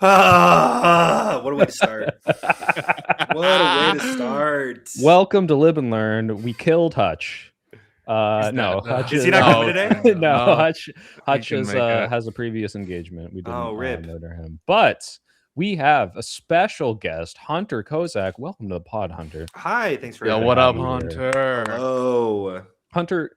What a way to start. What a way to start. Welcome to Lib and Learn. We killed Hutch. No, Hutch Is he not coming today? No, Hutch can has a previous engagement. We didn't rip. murder him. But we have a special guest, Hunter Kozak. Welcome to the pod, Hunter. Hi, thanks for Yo, having what me up, here. Hunter? Hello. Hunter,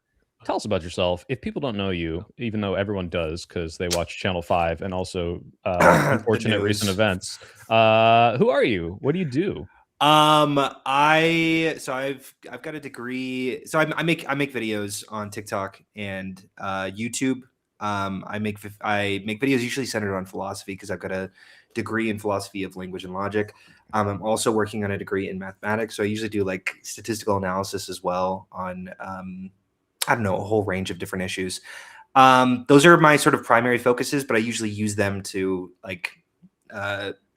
tell us about yourself. If people don't know you, even though everyone does because they watch Channel 5 and also unfortunate recent events, who are you? What do you do? I've got a degree. So I make videos on TikTok and YouTube. I make videos usually centered on philosophy because I've got a degree in philosophy of language and logic. I'm also working on a degree in mathematics, so I usually do like statistical analysis as well on I don't know, a whole range of different issues. Those are my sort of primary focuses, but I usually use them to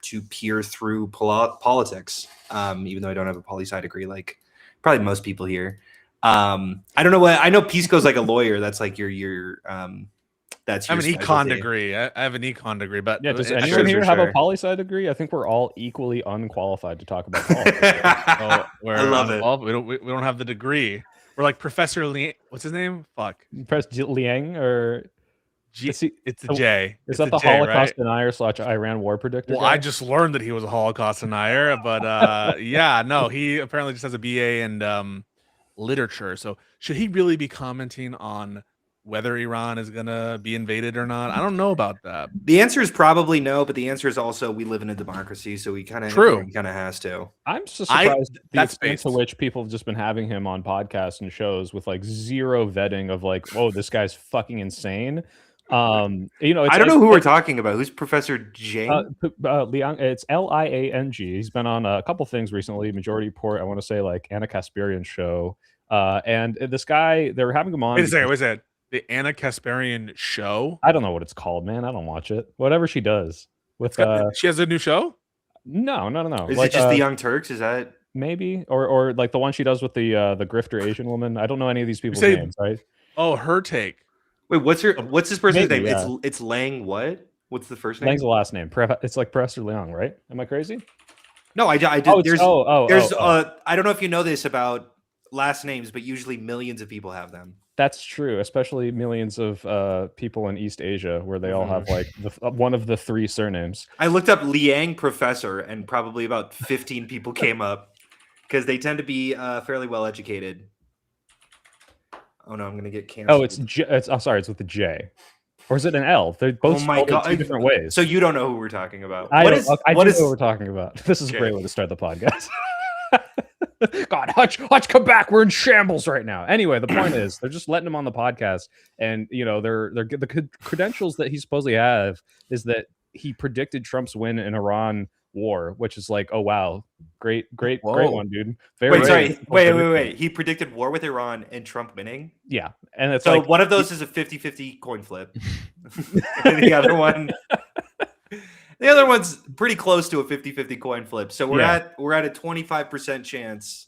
to peer through politics, even though I don't have a poli-sci degree like probably most people here. I don't know what I know. Pisco's like a lawyer. That's like your that's I your have an econ specialty. degree. I have an econ degree, but Yeah, does it- anyone here have a sure. poli-sci degree? I think we're all equally unqualified to talk about politics. we're I love it. unqualified. We don't have the degree. We're like Professor Lee. What's his name? Fuck. Press Liang or It's he- a J. is It's that a the J, Holocaust right? denier / Iran war predictor? Well, guy? I just learned that he was a Holocaust denier, but yeah, no, he apparently just has a BA in literature. So should he really be commenting on whether Iran is gonna be invaded or not? I don't know about that. The answer is probably no, but the answer is also we live in a democracy, so we kind of has to. I'm so surprised the that's extent to based. which people have just been having him on podcasts and shows with like zero vetting of like, oh, this guy's fucking insane. It's, I don't know who we're talking about. Who's Professor Jing? Liang, it's Liang. He's been on a couple things recently. Majority Report. I want to say like Anna Kasparian show. And this guy, they were having him on. Wait a second. The Anna Kasparian show? I don't know what it's called, man. I don't watch it. Whatever she does with she has a new show? No. Is like, it just the Young Turks? Is that maybe or like the one she does with the grifter Asian woman? I don't know any of these people's names, right? Oh, her take. Wait, what's this person's Maybe, name? yeah. It's Lang what? What's the first name? Lang's the last name. It's like Professor Liang, right? Am I crazy? No, I did. Oh, There's I don't know if you know this about last names, but usually millions of people have them. That's true, especially millions of people in East Asia where they all have like one of the three surnames. I looked up Liang Professor and probably about 15 people came up because they tend to be fairly well educated. Oh no, I'm gonna get canceled. Oh, I'm sorry, it's with the J. Or is it an L? They're both spelled in two different ways. So you don't know who we're talking about. I do know who we're talking about. This is a great way to start the podcast. God, Hutch, come back. We're in shambles right now. Anyway, the point is they're just letting him on the podcast, and they're the credentials that he supposedly have is that he predicted Trump's win in Iran war, which is like, oh wow, great one, dude. Wait. He predicted war with Iran and Trump winning. Yeah, and it's so like one of those is a 50-50 coin flip. And the other one's pretty close to a 50-50 coin flip. So we're at a 25% chance.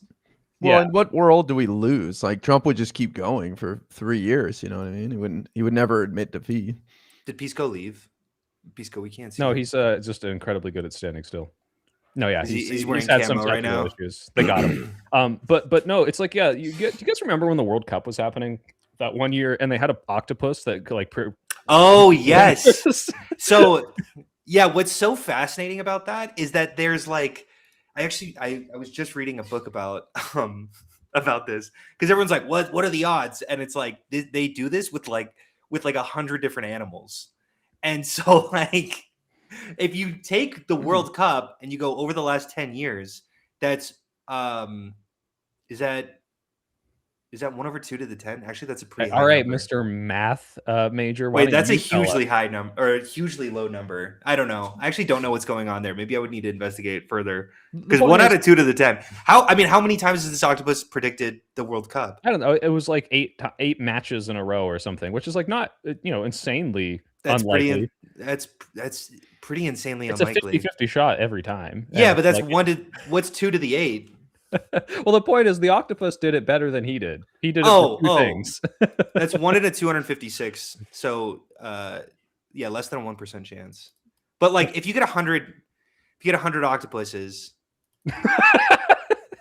Well, in what world do we lose? Like Trump would just keep going for 3 years. You know what I mean? He would never admit defeat. Did Pisco leave? Pisco, we can't see. No, him. He's just incredibly good at standing still. No, yeah, he's wearing had some camo right now. Issues. They got him. But no, it's like, yeah, do you guys remember when the World Cup was happening that one year and they had an octopus that could like oh yes. So yeah, what's so fascinating about that is that there's like I was just reading a book about this because everyone's like, what are the odds? And it's like they do this with like 100 different animals. And so like if you take the World Cup and you go over the last 10 years, that's is that 1/2 to the 10? Actually, that's a pretty high all right, number. Mr. Math Major. Wait, that's a hugely high number or a hugely low number. I don't know. I actually don't know what's going on there. Maybe I would need to investigate further. Because 1/2 to the 10. How many times has this octopus predicted the World Cup? I don't know. It was like eight matches in a row or something, which is like not insanely unlikely. That's pretty insanely it's unlikely. It's a 50-50 shot every time. Yeah, but that's what's 2 to the 8? Well, the point is the octopus did it better than he did. He did it for two things. That's 1 in a 256. So, less than a 1% chance. But like, if you get 100 octopuses,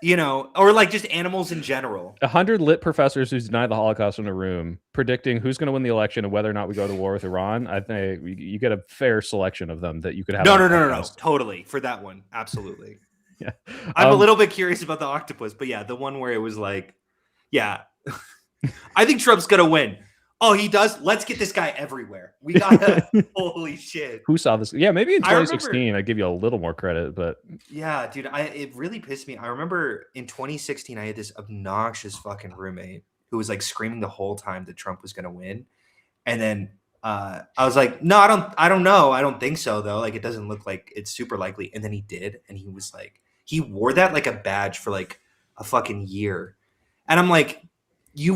you know, or like just animals in general. 100 lit professors who deny the Holocaust in a room, predicting who's going to win the election and whether or not we go to war with Iran. I think you get a fair selection of them that you could have. No. Totally. For that one. Absolutely. Yeah. I'm a little bit curious about the octopus, but yeah, the one where it was like, yeah, I think Trump's going to win. Oh, he does? Let's get this guy everywhere. We gotta, holy shit. Who saw this? Yeah, maybe in 2016, I'd give you a little more credit, but. Yeah, dude, it really pissed me. I remember in 2016, I had this obnoxious fucking roommate who was like screaming the whole time that Trump was going to win. And then I was like, no, I don't know. I don't think so, though. Like, it doesn't look like it's super likely. And then he did. And he was like, he wore that like a badge for like a fucking year. And I'm like, you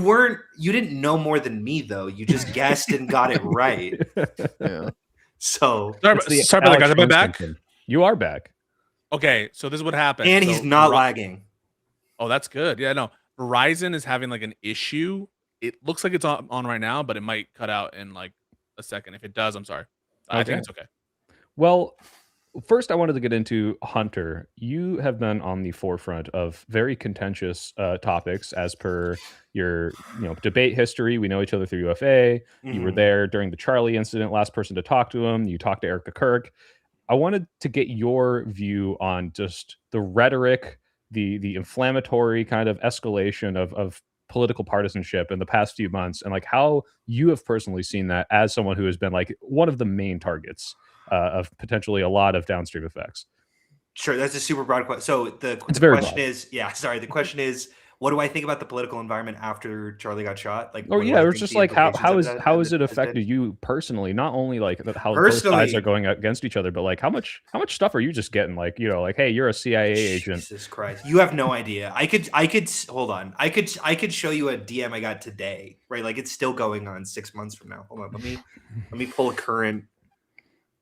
didn't know more than me, though. You just guessed and got it right. Yeah. sorry So about the guys. Am I back? You are back. Okay, so this is what happened. And he's not lagging. Oh, that's good. Yeah, no. Verizon is having like an issue. It looks like it's on right now, but it might cut out in like a second. If it does, I'm sorry. I think it's okay. Well, first, I wanted to get into Hunter. You have been on the forefront of very contentious topics, as per your debate history. We know each other through UFA. You were there during the Charlie incident, last person to talk to him. You talked to Erica Kirk. I wanted to get your view on just the rhetoric, the inflammatory kind of escalation of political partisanship in the past few months, and like how you have personally seen that as someone who has been like one of the main targets of potentially a lot of downstream effects. Sure, that's a super broad question. So the question is, what do I think about the political environment after Charlie got shot? Like, or yeah, it was just like how has it affected you personally? Not only like how both sides are going against each other, but like how much stuff are you just getting? Like, like, hey, you're a CIA agent. Jesus Christ, you have no idea. I could hold on. I could show you a DM I got today, right? Like it's still going on 6 months from now. Hold on, let me pull a current.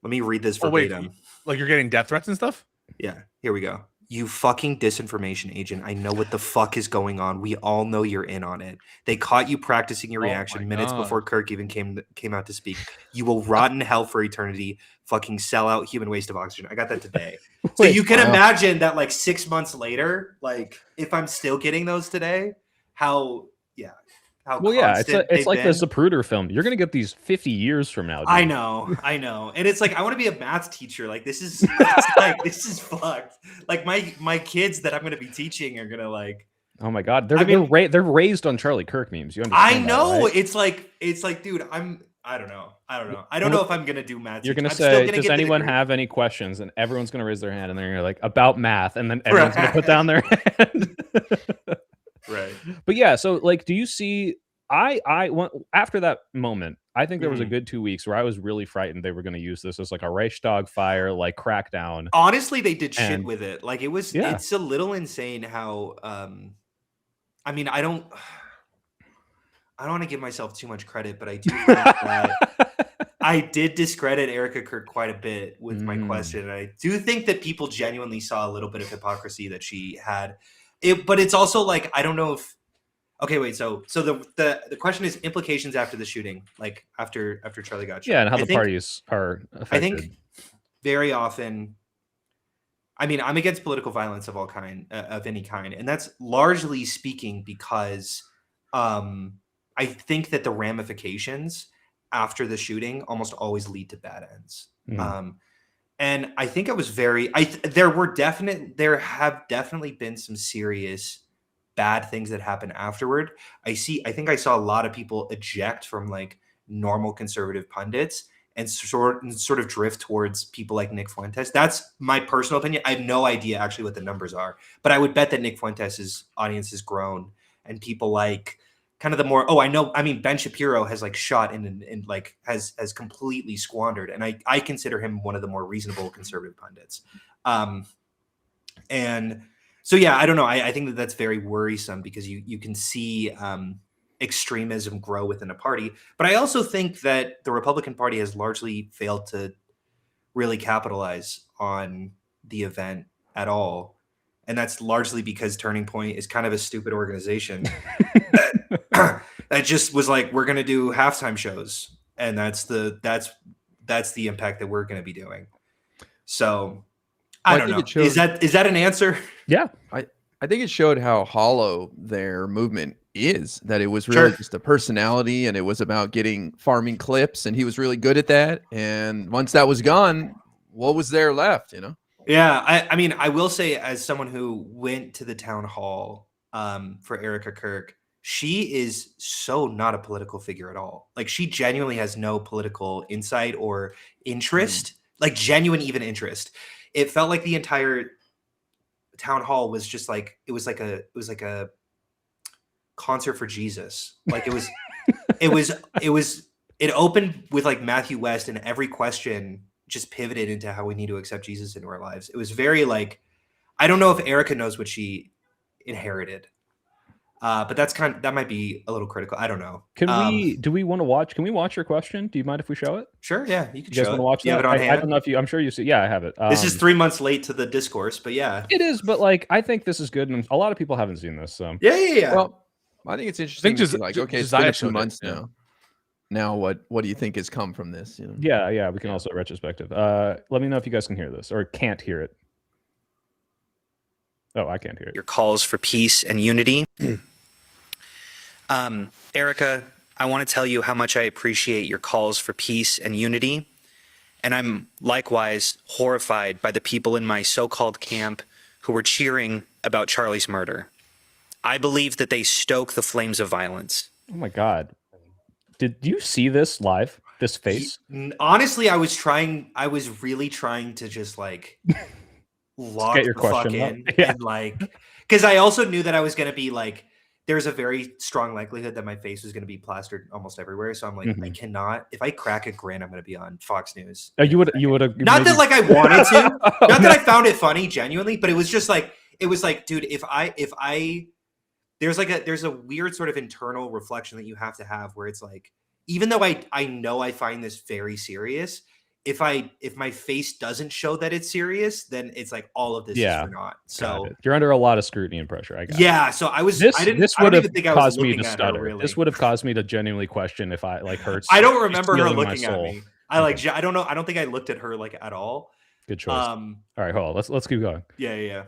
Let me read this verbatim. Wait, like you're getting death threats and stuff? Yeah, here we go. You fucking disinformation agent. I know what the fuck is going on. We all know you're in on it. They caught you practicing your reaction minutes before Kirk even came out to speak. You will rot in hell for eternity. Fucking sell out human waste of oxygen. I got that today. So you can imagine that like 6 months later, like if I'm still getting those today, it's like the Zapruder film. You're gonna get these 50 years from now. Dude. I know, and it's like I want to be a math teacher. Like this is this is fucked. Like my kids that I'm gonna be teaching are gonna like. Oh my god, they're raised on Charlie Kirk memes. You understand? I know. That, right? It's like, dude, I don't know. I don't know if I'm gonna do math. You're gonna say, does anyone have any questions? And everyone's gonna raise their hand, and then you're like about math, and then everyone's gonna put down their hand. Right. But yeah, so like, do you see? I went after that moment. I think there was a good 2 weeks where I was really frightened they were going to use this as like a Reichstag fire, like crackdown. Honestly, they did shit with it. Like it was. Yeah. It's a little insane how. I mean, I don't want to give myself too much credit, but I do think that I did discredit Erica Kirk quite a bit with my question. And I do think that people genuinely saw a little bit of hypocrisy that she had. But it's also like I don't know if. Okay, wait. So the question is implications after the shooting, like after Charlie got shot. Yeah, and how the parties are affected. I think very often. I mean, I'm against political violence of any kind, and that's largely speaking because I think that the ramifications after the shooting almost always lead to bad ends. And I think I was there have definitely been some serious bad things that happen afterward. I think I saw a lot of people eject from like normal conservative pundits and sort of drift towards people like Nick Fuentes. That's my personal opinion. I have no idea actually what the numbers are, but I would bet that Nick Fuentes' audience has grown and people like kind of the more, Ben Shapiro has like shot and like has completely squandered. And I consider him one of the more reasonable conservative pundits. And so, yeah, I don't know. I think that that's very worrisome because you can see extremism grow within a party. But I also think that the Republican Party has largely failed to really capitalize on the event at all. And that's largely because Turning Point is kind of a stupid organization that just was like, we're going to do halftime shows. And that's the impact that we're going to be doing. So Well, I I don't think know. it showed- Is that an answer? Yeah. I think it showed how hollow their movement is, that it was really Sure. just a personality and it was about getting farming clips, and he was really good at that. And once that was gone, what was there left, you know? Yeah, I mean, I will say, as someone who went to the town hall for Erica Kirk, she is so not a political figure at all. Like, she genuinely has no political insight or interest, like genuine even interest. It felt like the entire town hall was just like it was like a concert for Jesus. Like it opened with like Matthew West, and every question just pivoted into how we need to accept Jesus into our lives. It was very like, I don't know if Erica knows what she inherited. But that might be a little critical. I don't know. Do we want to watch? Can we watch your question? Do you mind if we show it? Sure. Yeah. You can You guys show want it. to watch You have that? it on I hand? don't know if I'm sure you see. Yeah, I have it. This is 3 months late to the discourse, but yeah. It is, but like, I think this is good. And a lot of people haven't seen this. So Yeah. Well, I think it's interesting to just- see, like, okay, it's Josiah been a showed few it, months yeah. now. Now what do you think has come from this? You know? yeah, we can also retrospective. Let me know if you guys can hear this or can't hear it. Oh, I can't hear it. Your calls for peace and unity. Erica, I want to tell you how much I appreciate your calls for peace and unity. And I'm likewise horrified by the people in my so-called camp who were cheering about Charlie's murder. I believe that they stoke the flames of violence. Oh my God. Did you see this live? This face? Honestly, I was really trying to just like lock get your the fuck question up. in Yeah. and like, because I also knew that I was going to be like, there's a very strong likelihood that my face was going to be plastered almost everywhere. So I'm like, I cannot, if I crack a grin, I'm going to be on Fox News. Oh, you would have. Not that like I wanted to, not that I found it funny genuinely, but it was just like, dude, there's a weird sort of internal reflection that you have to have where it's like, even though I know I find this very serious, if my face doesn't show that it's serious, then it's like all of this is for naught. So you're under a lot of scrutiny and pressure. I got yeah. So I was. This I didn't. this I don't would have even think I was caused me looking to at stutter. her, really. This would have caused me to genuinely question if I like hurts. I don't remember her stealing my looking at soul. me. I don't know. I don't think I looked at her like at all. Good choice. All right, hold on. Let's keep going. Yeah.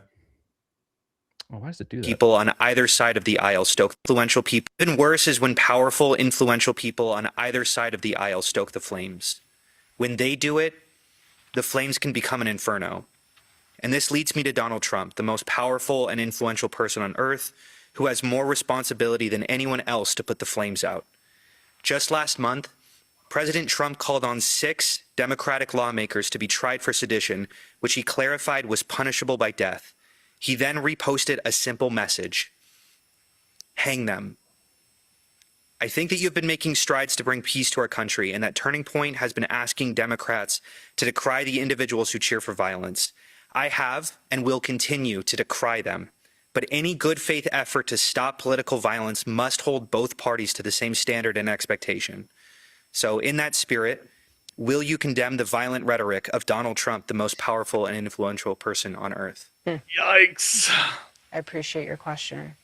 Oh, why does it do that? People on either side of the aisle stoke influential people. Even worse is when powerful, influential people on either side of the aisle stoke the flames. When they do it, the flames can become an inferno. And this leads me to Donald Trump, the most powerful and influential person on earth, who has more responsibility than anyone else to put the flames out. Just last month, President Trump called on 6 Democratic lawmakers to be tried for sedition, which he clarified was punishable by death. He then reposted a simple message: hang them. I think that you've been making strides to bring peace to our country, and that turning point has been asking Democrats to decry the individuals who cheer for violence. I have and will continue to decry them. But any good faith effort to stop political violence must hold both parties to the same standard and expectation. So in that spirit, will you condemn the violent rhetoric of Donald Trump, the most powerful and influential person on earth? Yikes. I appreciate your question.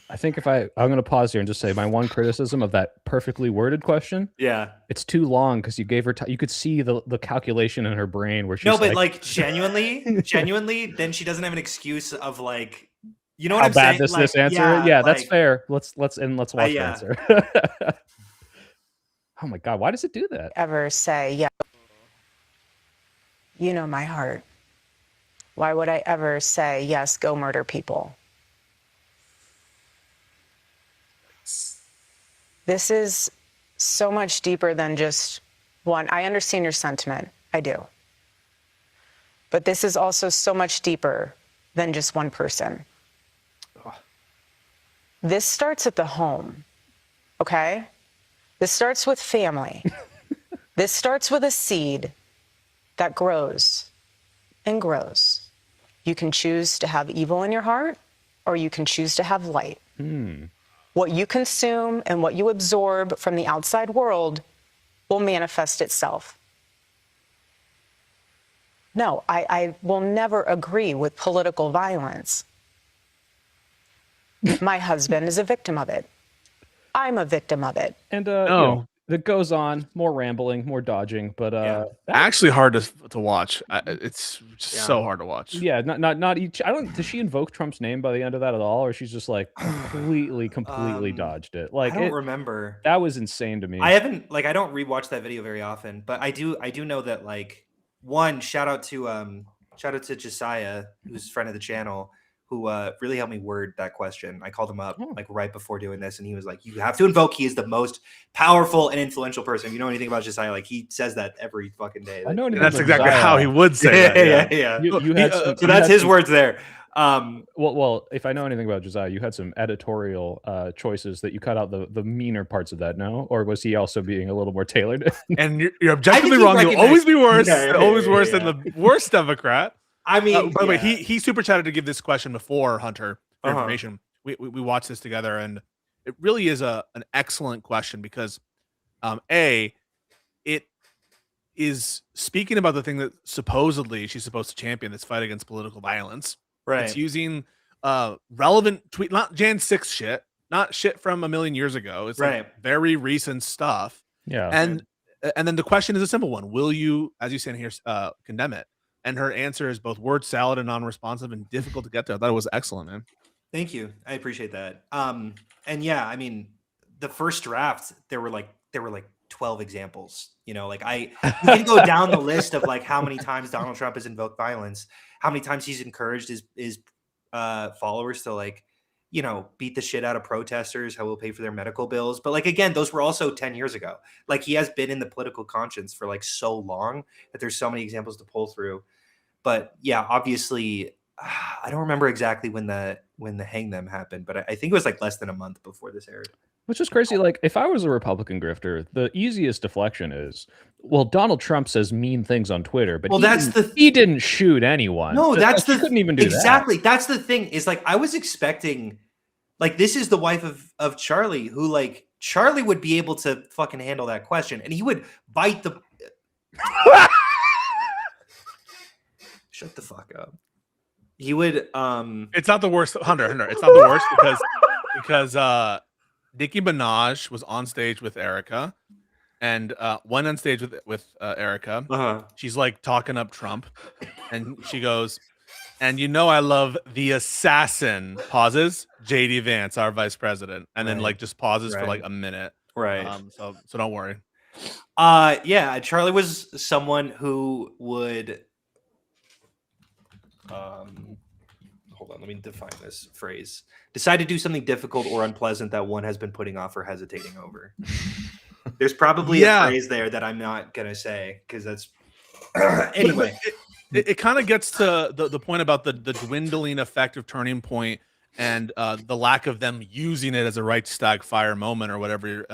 I think I'm going to pause here and just say my one criticism of that perfectly worded question. Yeah. It's too long because you gave her. You could see the calculation in her brain where she's No, but like genuinely, then she doesn't have an excuse of like, you know what how I'm bad saying? this answer. Yeah, that's like, fair. Let's watch the yeah. answer. Oh my God, why does it do that? Ever say, yeah, you know my heart. Why would I ever say, yes, go murder people? This is so much deeper than just one. I understand your sentiment. I do. But this is also so much deeper than just one person. This starts at the home, okay? This starts with family. This starts with a seed that grows and grows. You can choose to have evil in your heart, or you can choose to have light. What you consume and what you absorb from the outside world will manifest itself. No, I will never agree with political violence. My husband is a victim of it. I'm a victim of it. And No, that goes on, more rambling, more dodging, but actually hard to watch. It's just so hard to watch. yeah, not each. I don't. Does she invoke Trump's name by the end of that at all, or she's just like completely dodged it? Like I don't remember. That was insane to me. I haven't I don't rewatch that video very often, but I do know that like one shout out to Josiah, who's a friend of the channel, who really helped me word that question. I called him up like right before doing this, and he was like, "You have to invoke. He is the most powerful and influential person." If you know anything about Josiah, like he says that every fucking day. I know that's exactly how he would say that. Yeah. You had some, so that's his words there. Well, if I know anything about Josiah, you had some editorial choices that you cut out the meaner parts of that, no? Or was he also being a little more tailored? And you're objectively wrong. You'll always be worse. Always worse than the worst Democrat. I mean, by the way, he super chatted to give this question before Hunter for information. We watched this together, and it really is an excellent question because, it is speaking about the thing that supposedly she's supposed to champion, this fight against political violence. Right. It's using relevant tweet, not Jan 6 shit, not shit from a million years ago. It's like very recent stuff. Yeah. And then the question is a simple one: will you, as you stand here, condemn it? And her answer is both word salad and non-responsive and difficult to get to. I thought it was excellent, man. Thank you. I appreciate that. And yeah, I mean, the first draft, there were like 12 examples. You know, like you can go down the list of like how many times Donald Trump has invoked violence, how many times he's encouraged his followers to like, you know, beat the shit out of protesters, how we'll pay for their medical bills. But like, again, those were also 10 years ago. Like he has been in the political conscience for like so long that there's so many examples to pull through. But yeah, obviously, I don't remember exactly when the hang them happened, but I think it was like less than a month before this aired. Which is crazy. Like, if I was a Republican grifter, the easiest deflection is, well, Donald Trump says mean things on Twitter, but he didn't shoot anyone. No, he couldn't even do exactly. That's the thing. Is like I was expecting, like this is the wife of Charlie, who like Charlie would be able to fucking handle that question, and he would bite the. Shut the fuck up. He would. It's not the worst, Hunter. It's not the worst because Nicki Minaj was on stage with Erica, and went on stage with Erica. She's like talking up Trump, and she goes, "And you know I love the assassin." Pauses. JD Vance, our vice president, and then like just pauses for like a minute. Right. So don't worry. Yeah, Charlie was someone who would. Hold on, let me define this phrase. Decide to do something difficult or unpleasant that one has been putting off or hesitating over. There's probably a phrase there that I'm not gonna say because that's anyway. It kind of gets to the point about the dwindling effect of Turning Point and the lack of them using it as a right stag fire moment or whatever.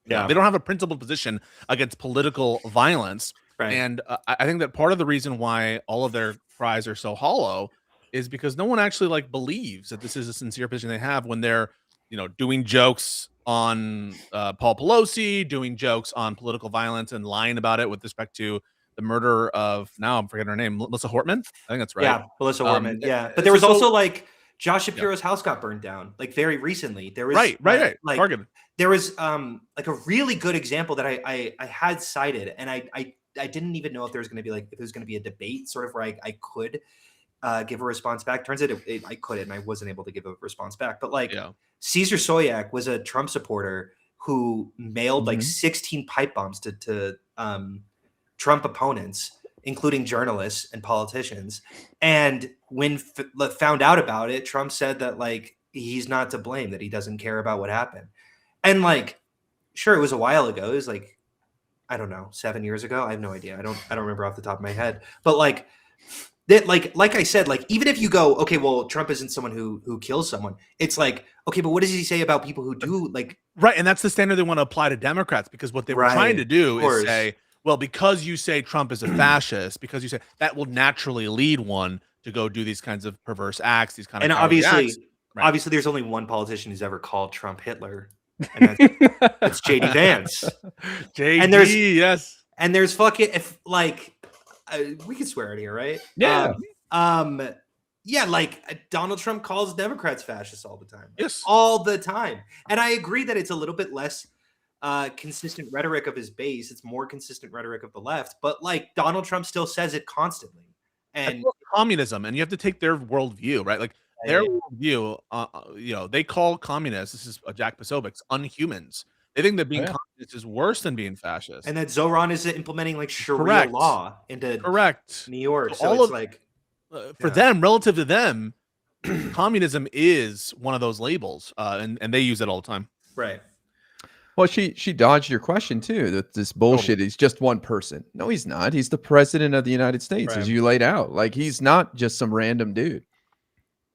They don't have a principled position against political violence. Right. And I think that part of the reason why all of their cries are so hollow is because no one actually like believes that this is a sincere position they have when they're, you know, doing jokes on Paul Pelosi, doing jokes on political violence and lying about it with respect to the murder of, now I'm forgetting her name, Melissa Hortman. I think that's right. Yeah, Melissa Hortman. Yeah, but there was also like Josh Shapiro's house got burned down like very recently. There was right. Like Targeted. There was like a really good example that I had cited, and I didn't even know if there was going to be like if there was going to be a debate sort of where I could give a response back. Turns out I couldn't, and I wasn't able to give a response back. But like Caesar Soyak was a Trump supporter who mailed like 16 pipe bombs to Trump opponents, including journalists and politicians. And when found out about it, Trump said that like he's not to blame, that he doesn't care about what happened. And like, sure, it was a while ago. It was like, I don't know, 7 years ago. I have no idea. I don't remember off the top of my head. But like that, like I said, like even if you go, okay, well, Trump isn't someone who kills someone. It's like, okay, but what does he say about people who do like right? And that's the standard they want to apply to Democrats, because what they were trying to do is say, well, because you say Trump is a fascist, because you say that will naturally lead one to go do these kinds of perverse acts, these kind of obviously, acts. Right. Obviously, there's only one politician who's ever called Trump Hitler, and that's JD Vance. JD, and there's yes, and there's fucking if like we can swear in here, right? Yeah. Yeah, like Donald Trump calls Democrats fascists all the time. Yes, all the time, and I agree that it's a little bit less consistent rhetoric of his base. It's more consistent rhetoric of the left. But like Donald Trump still says it constantly. And communism, and you have to take their worldview, right? Like their worldview, they call communists, this is Jack Posobiec's, unhumans. They think that being communist is worse than being fascist. And that Zoran is implementing like Sharia law into New York. So all it's like for them, relative to them, communism is one of those labels, and they use it all the time. Right. Well, she dodged your question too. That this bullshit is just one person. No, he's not. He's the president of the United States, as you laid out. Like he's not just some random dude.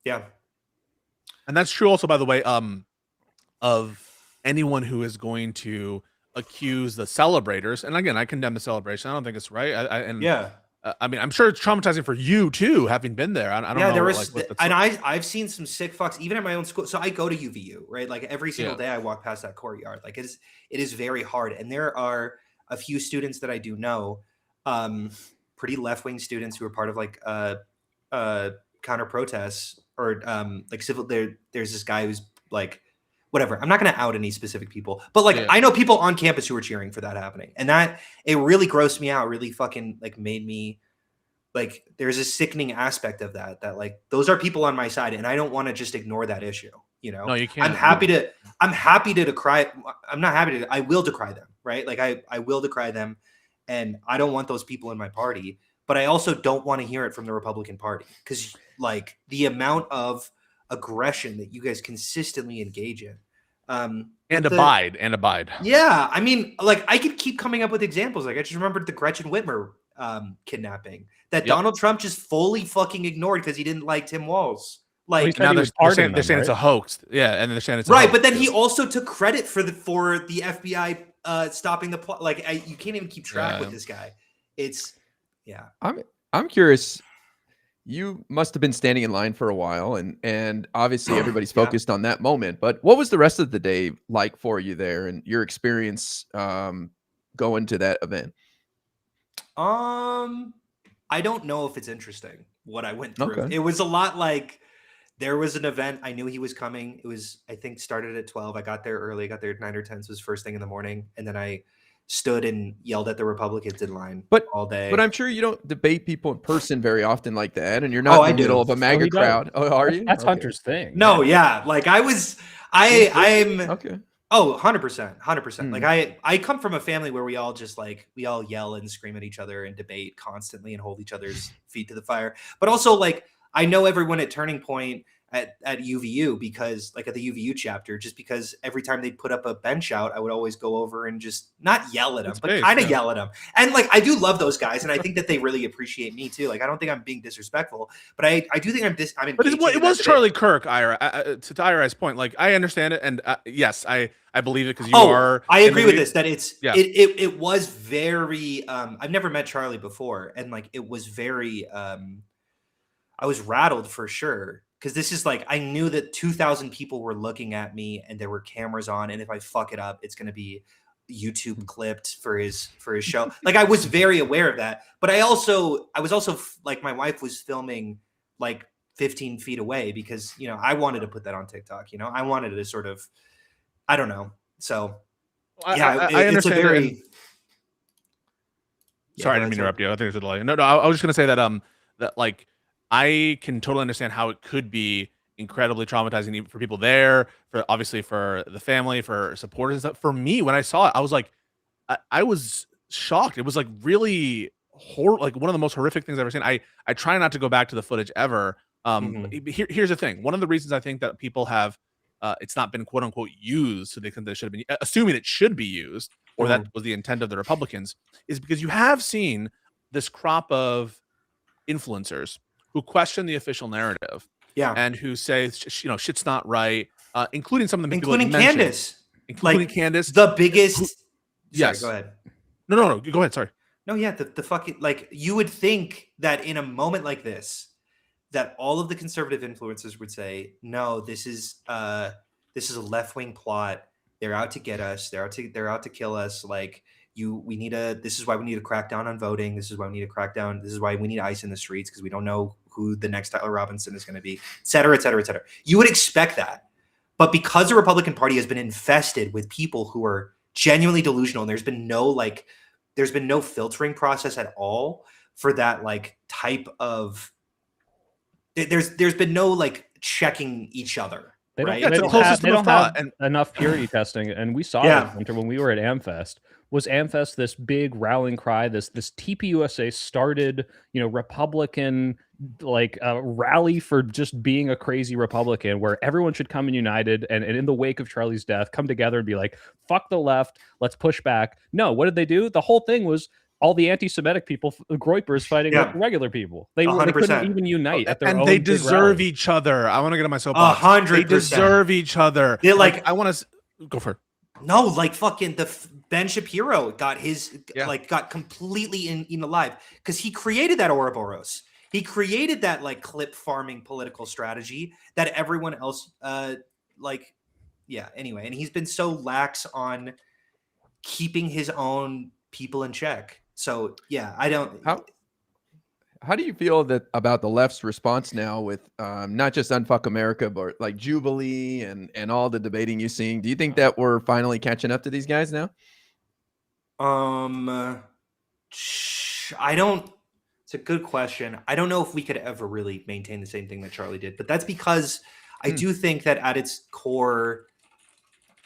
Yeah, and that's true. Also, by the way, of anyone who is going to accuse the celebrators, and again, I condemn the celebration. I don't think it's right. I mean, I'm sure it's traumatizing for you too, having been there. I don't know. There was, and I've seen some sick fucks even at my own school. So I go to UVU, right? Like every single day I walk past that courtyard. Like it is very hard. And there are a few students that I do know, pretty left-wing students who are part of like counter protests or like civil. There's this guy who's like, whatever. I'm not going to out any specific people, but like I know people on campus who are cheering for that happening, and that it really grossed me out. Really fucking like made me like. There's a sickening aspect of that like those are people on my side, and I don't want to just ignore that issue. You know, no, you can't. I'm happy to decry. I'm not happy to. I will decry them, right? Like I will decry them, and I don't want those people in my party. But I also don't want to hear it from the Republican Party because like the amount of aggression that you guys consistently engage in and abide. Yeah, I mean, like I could keep coming up with examples. Like I just remembered the Gretchen Whitmer kidnapping that Donald Trump just fully fucking ignored because he didn't like Tim Walz. Like now they're saying it's a hoax. Yeah, and they're saying it's a right, hoax. but then he also took credit for the FBI stopping the plot. Like you can't even keep track with this guy. It's I'm curious. You must have been standing in line for a while, and obviously everybody's focused on that moment. But what was the rest of the day like for you there, and your experience going to that event? I don't know if it's interesting what I went through. Okay. It was a lot like there was an event. I knew he was coming. It was, I think, started at 12. I got there early. I got there at 9 or 10. So it was first thing in the morning, and then I stood and yelled at the Republicans in line all day. But I'm sure you don't debate people in person very often like that, and you're not in the middle of a MAGA crowd. Oh, are you? That's Hunter's thing. No, like I'm okay. Oh, 100%. Like I come from a family where we all yell and scream at each other and debate constantly and hold each other's feet to the fire. But also like I know everyone at Turning Point at UVU because like at the UVU chapter, just because every time they put up a bench out, I would always go over and just not yell at them, but kind of yell at them. And like, I do love those guys. And I think that they really appreciate me too. Like, I don't think I'm being disrespectful, but I do think I'm but it was Charlie Kirk, Ira, to Ira's point. Like, I understand it. And yes, I believe it because you are. I agree with this, that it was very, I've never met Charlie before. And like, it was very, I was rattled for sure. Because this is like, I knew that 2,000 people were looking at me and there were cameras on. And if I fuck it up, it's going to be YouTube clipped for his show. Like I was very aware of that. But I was also like, my wife was filming like 15 feet away because, you know, I wanted to put that on TikTok. You know, I wanted to sort of, I don't know. So yeah, I understand. It's a very... Sorry, I didn't mean to interrupt you. I think it's a delay. No, I was just going to say that, that like, I can totally understand how it could be incredibly traumatizing even for people there, for obviously for the family, for supporters and stuff. For me, when I saw it, I was like, I was shocked. It was like really like one of the most horrific things I've ever seen. I try not to go back to the footage ever. Here's the thing. One of the reasons I think that people have, it's not been quote unquote used to the extent that it should have been, assuming it should be used, or that was the intent of the Republicans, is because you have seen this crop of influencers who question the official narrative, and who say, you know, shit's not right, including some of the people, including Candace, Candace, the biggest. Yes, sorry, go ahead. No, go ahead. Sorry. No, yeah, the fucking, like, you would think that in a moment like this, that all of the conservative influencers would say, no, this is a left-wing plot. They're out to get us. They're out to kill us. Like, this is why we need to crack down on voting. This is why we need to crack down. This is why we need ICE in the streets, because we don't know who the next Tyler Robinson is going to be, et cetera, et cetera, et cetera. You would expect that. But because the Republican Party has been infested with people who are genuinely delusional. And there's been no filtering process at all for that like type of. There's been no like checking each other. They don't, right? Yeah, it's they a don't closed have, system they of don't thought. have And enough purity testing, and we saw Yeah. it, Hunter, when we were at AmFest. Was AmFest this big rallying cry? This TPUSA started, Republican like rally for just being a crazy Republican, where everyone should come in united and in the wake of Charlie's death, come together and be like, "Fuck the left, let's push back." No, what did they do? The whole thing was all the anti-Semitic people, Groypers, fighting with regular people. They couldn't 100%. even unite at their and own. they big deserve rally. each other. I want to get on my soapbox. 100%. They deserve each other. They, like- I want to go for it. No, like fucking Ben Shapiro got his Yeah. got completely eaten alive because he created that Ouroboros. He created that like clip farming political strategy that everyone else anyway, and he's been so lax on keeping his own people in check. So yeah, I don't. How do you feel about the left's response now with not just Unfuck America, but like Jubilee and all the debating you're seeing? Do you think that we're finally catching up to these guys now? I don't. It's a good question. I don't know if we could ever really maintain the same thing that Charlie did, but that's because I do think that at its core,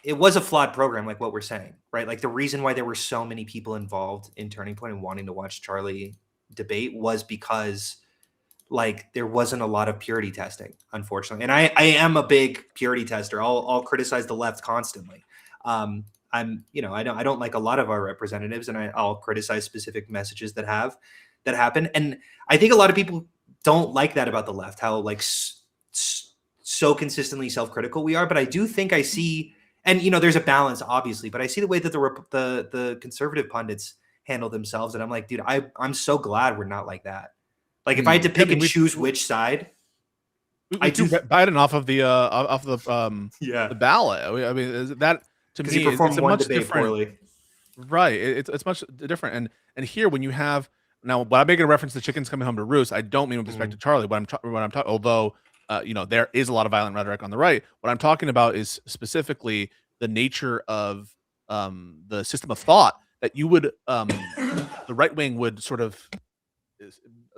it was a flawed program, like what we're saying, right? Like the reason why there were so many people involved in Turning Point and wanting to watch Charlie debate was because like there wasn't a lot of purity testing, unfortunately. And I am a big purity tester. I'll criticize the left constantly. I don't like a lot of our representatives, and I'll criticize specific messages that happen. And I think a lot of people don't like that about the left, how like so consistently self-critical we are. But I do think I see, and there's a balance, obviously, but I see the way that the conservative pundits handle themselves, and I'm like, dude, I'm so glad we're not like that. Like if I had to pick and choose which side, I do Biden off of the the ballot. I mean, is that to me, he performed it's a one much debate different. poorly. Right, it's much different. And here, when you have now, when I'm making a reference to chickens coming home to roost, I don't mean with respect to Charlie. When I'm talking, although there is a lot of violent rhetoric on the right, what I'm talking about is specifically the nature of the system of thought that you would the right wing would sort of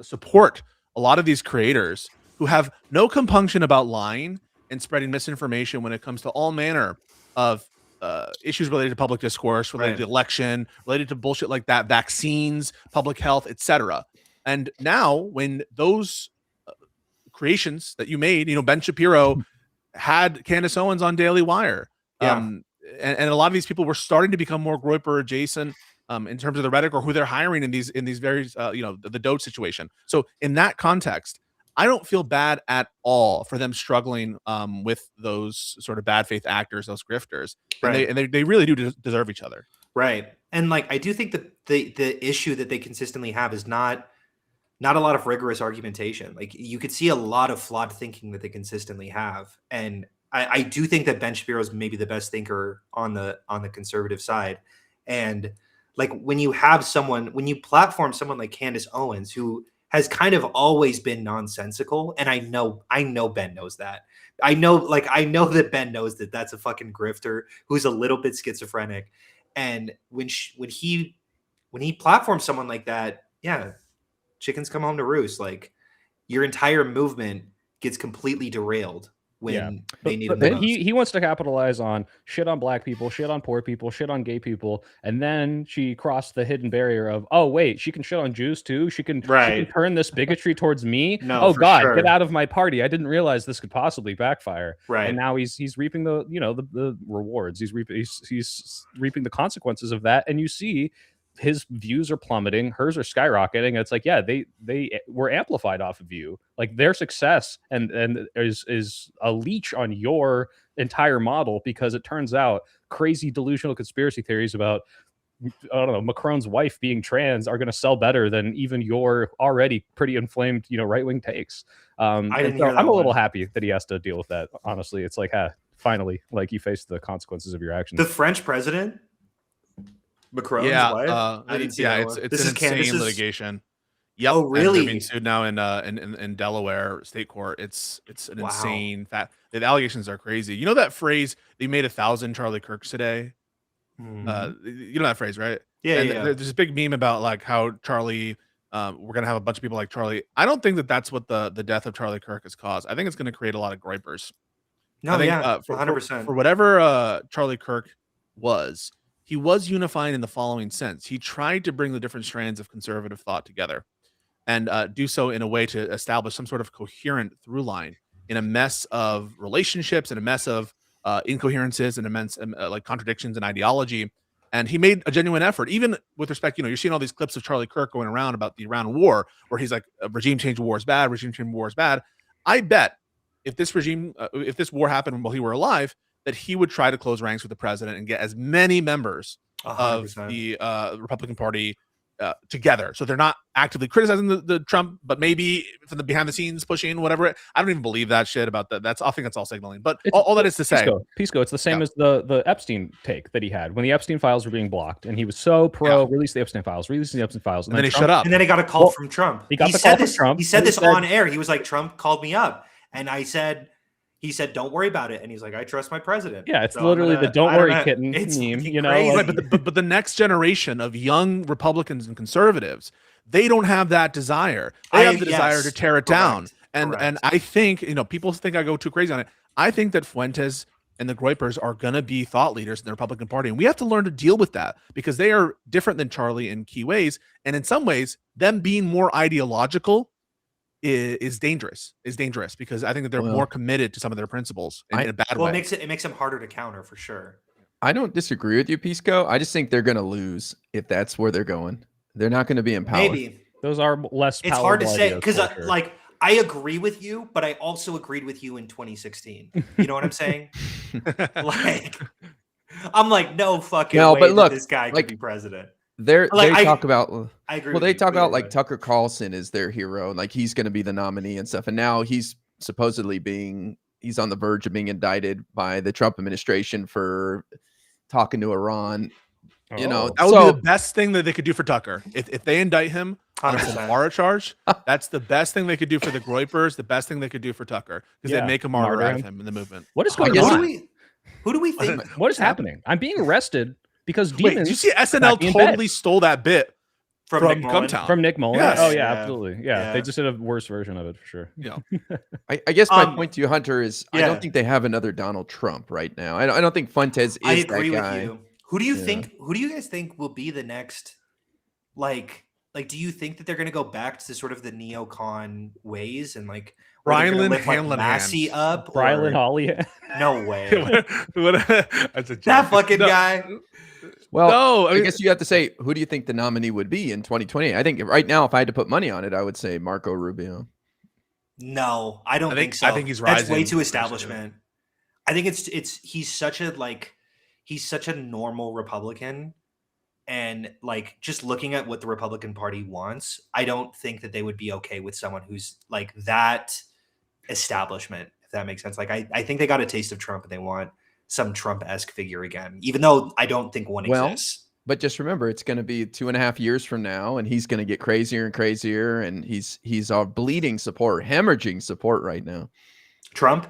support a lot of these creators who have no compunction about lying and spreading misinformation when it comes to all manner of issues related to public discourse, related to election, related to bullshit like that, vaccines, public health, etc. And now when those creations that you made, Ben Shapiro had Candace Owens on Daily Wire. And a lot of these people were starting to become more Groyper adjacent in terms of the rhetoric or who they're hiring in these various, the Doge situation. So in that context, I don't feel bad at all for them struggling with those sort of bad faith actors, those grifters. Right. And they really do deserve each other. Right. And like, I do think that the issue that they consistently have is not a lot of rigorous argumentation. Like you could see a lot of flawed thinking that they consistently have. And I do think that Ben Shapiro is maybe the best thinker on the conservative side. And like when you platform someone like Candace Owens, who has kind of always been nonsensical, and I know Ben knows that. I know that Ben knows that that's a fucking grifter who's a little bit schizophrenic. And when he platforms someone like that, yeah, chickens come home to roost. Like your entire movement gets completely derailed when they need him the most. He wants to capitalize on shit on black people, shit on poor people, shit on gay people, and then she crossed the hidden barrier of, oh wait, she can shit on Jews too. She can turn this bigotry towards me. No, oh God, sure. Get out of my party! I didn't realize this could possibly backfire. Right. And now he's reaping the rewards. He's reaping the consequences of that. And you see his views are plummeting, hers are skyrocketing. It's like, yeah, they were amplified off of you. Like their success and is a leech on your entire model, because it turns out crazy delusional conspiracy theories about, I don't know, Macron's wife being trans are going to sell better than even your already pretty inflamed, right-wing takes. I'm a little happy that he has to deal with that. Honestly, it's like, finally, like you face the consequences of your actions. The French president, Macron's wife. I didn't see that one. It's an insane litigation. Yep. Oh, really? And they're being sued now in Delaware state court. It's an insane fact. The allegations are crazy. You know that phrase, they made 1,000 Charlie Kirks today? You know that phrase, right? Yeah, And yeah. there's this big meme about like how Charlie, we're gonna have a bunch of people like Charlie. I don't think that that's what the death of Charlie Kirk has caused. I think it's gonna create a lot of gripers. No, I think yeah, for 100%. whatever Charlie Kirk was, he was unifying in the following sense. He tried to bring the different strands of conservative thought together and do so in a way to establish some sort of coherent through line in a mess of relationships and a mess of incoherences and immense like contradictions in ideology. And he made a genuine effort, even with respect, you're seeing all these clips of Charlie Kirk going around about the Iran war, where he's like, regime change war is bad, regime change war is bad. I bet if this war happened while he were alive, that he would try to close ranks with the president and get as many members 100%. of the Republican Party together, so they're not actively criticizing the Trump, but maybe from the behind the scenes pushing whatever. I don't even believe that shit about that. I think that's all signaling. But all that is to say, Pisco, it's the same as the Epstein take that he had when the Epstein files were being blocked, and he was so pro release the Epstein files, and then he shut up, and then he got a call from Trump. He got the call from Trump. He said this on air. He was like, Trump called me up, and he said, don't worry about it. And he's like, I trust my president. Yeah, it's literally the don't worry kitten meme, Right, but the next generation of young Republicans and conservatives, they don't have that desire. They have the desire to tear it down. And I think, people think I go too crazy on it. I think that Fuentes and the Groypers are going to be thought leaders in the Republican Party. And we have to learn to deal with that because they are different than Charlie in key ways. And in some ways, them being more ideological is dangerous because I think that they're more committed to some of their principles in a bad way. It makes them harder to counter for sure. I don't disagree with you, Pisco. I just think they're going to lose if that's where they're going. They're not going to be empowered. Maybe those are less. It's hard to say because I agree with you, but I also agreed with you in 2016. You know what I'm saying? I'm like, no fucking way but look, this guy could be president. They talk about like Tucker Carlson is their hero, and like he's going to be the nominee and stuff. And now he's supposedly he's on the verge of being indicted by the Trump administration for talking to Iran. That would be the best thing that they could do for Tucker. If they indict him on some Mara charge, that's the best thing they could do for the Groypers. The best thing they could do for Tucker because they make a martyr out of him in the movement. What is going on? Who do we think? What is happening? I'm being arrested. Because demons. Wait, did you see SNL totally stole that bit from Gumtown? From Nick Mullen? Yes. Oh yeah, absolutely. Yeah, they just did a worse version of it for sure. Yeah. I guess my point to you, Hunter, is I don't think they have another Donald Trump right now. I don't think Fuentes is that guy. I agree with you. Who do you think? Who do you guys think will be the next? Like, do you think that they're going to go back to sort of the neocon ways and like Brylan Hanlon Massey up? Brylan Holly? No way. That fucking guy. Well, no, I guess you have to say, who do you think the nominee would be in 2020? I think right now, if I had to put money on it, I would say Marco Rubio. No, I don't think so. I think he's rising. That's way too establishment. I think he's such a normal Republican, and like just looking at what the Republican Party wants, I don't think that they would be okay with someone who's like that establishment, if that makes sense. Like I think they got a taste of Trump and they want some Trump-esque figure again, even though I don't think one exists. But just remember, it's going to be 2.5 years from now, and he's going to get crazier and crazier, and he's bleeding support, hemorrhaging support right now. Trump?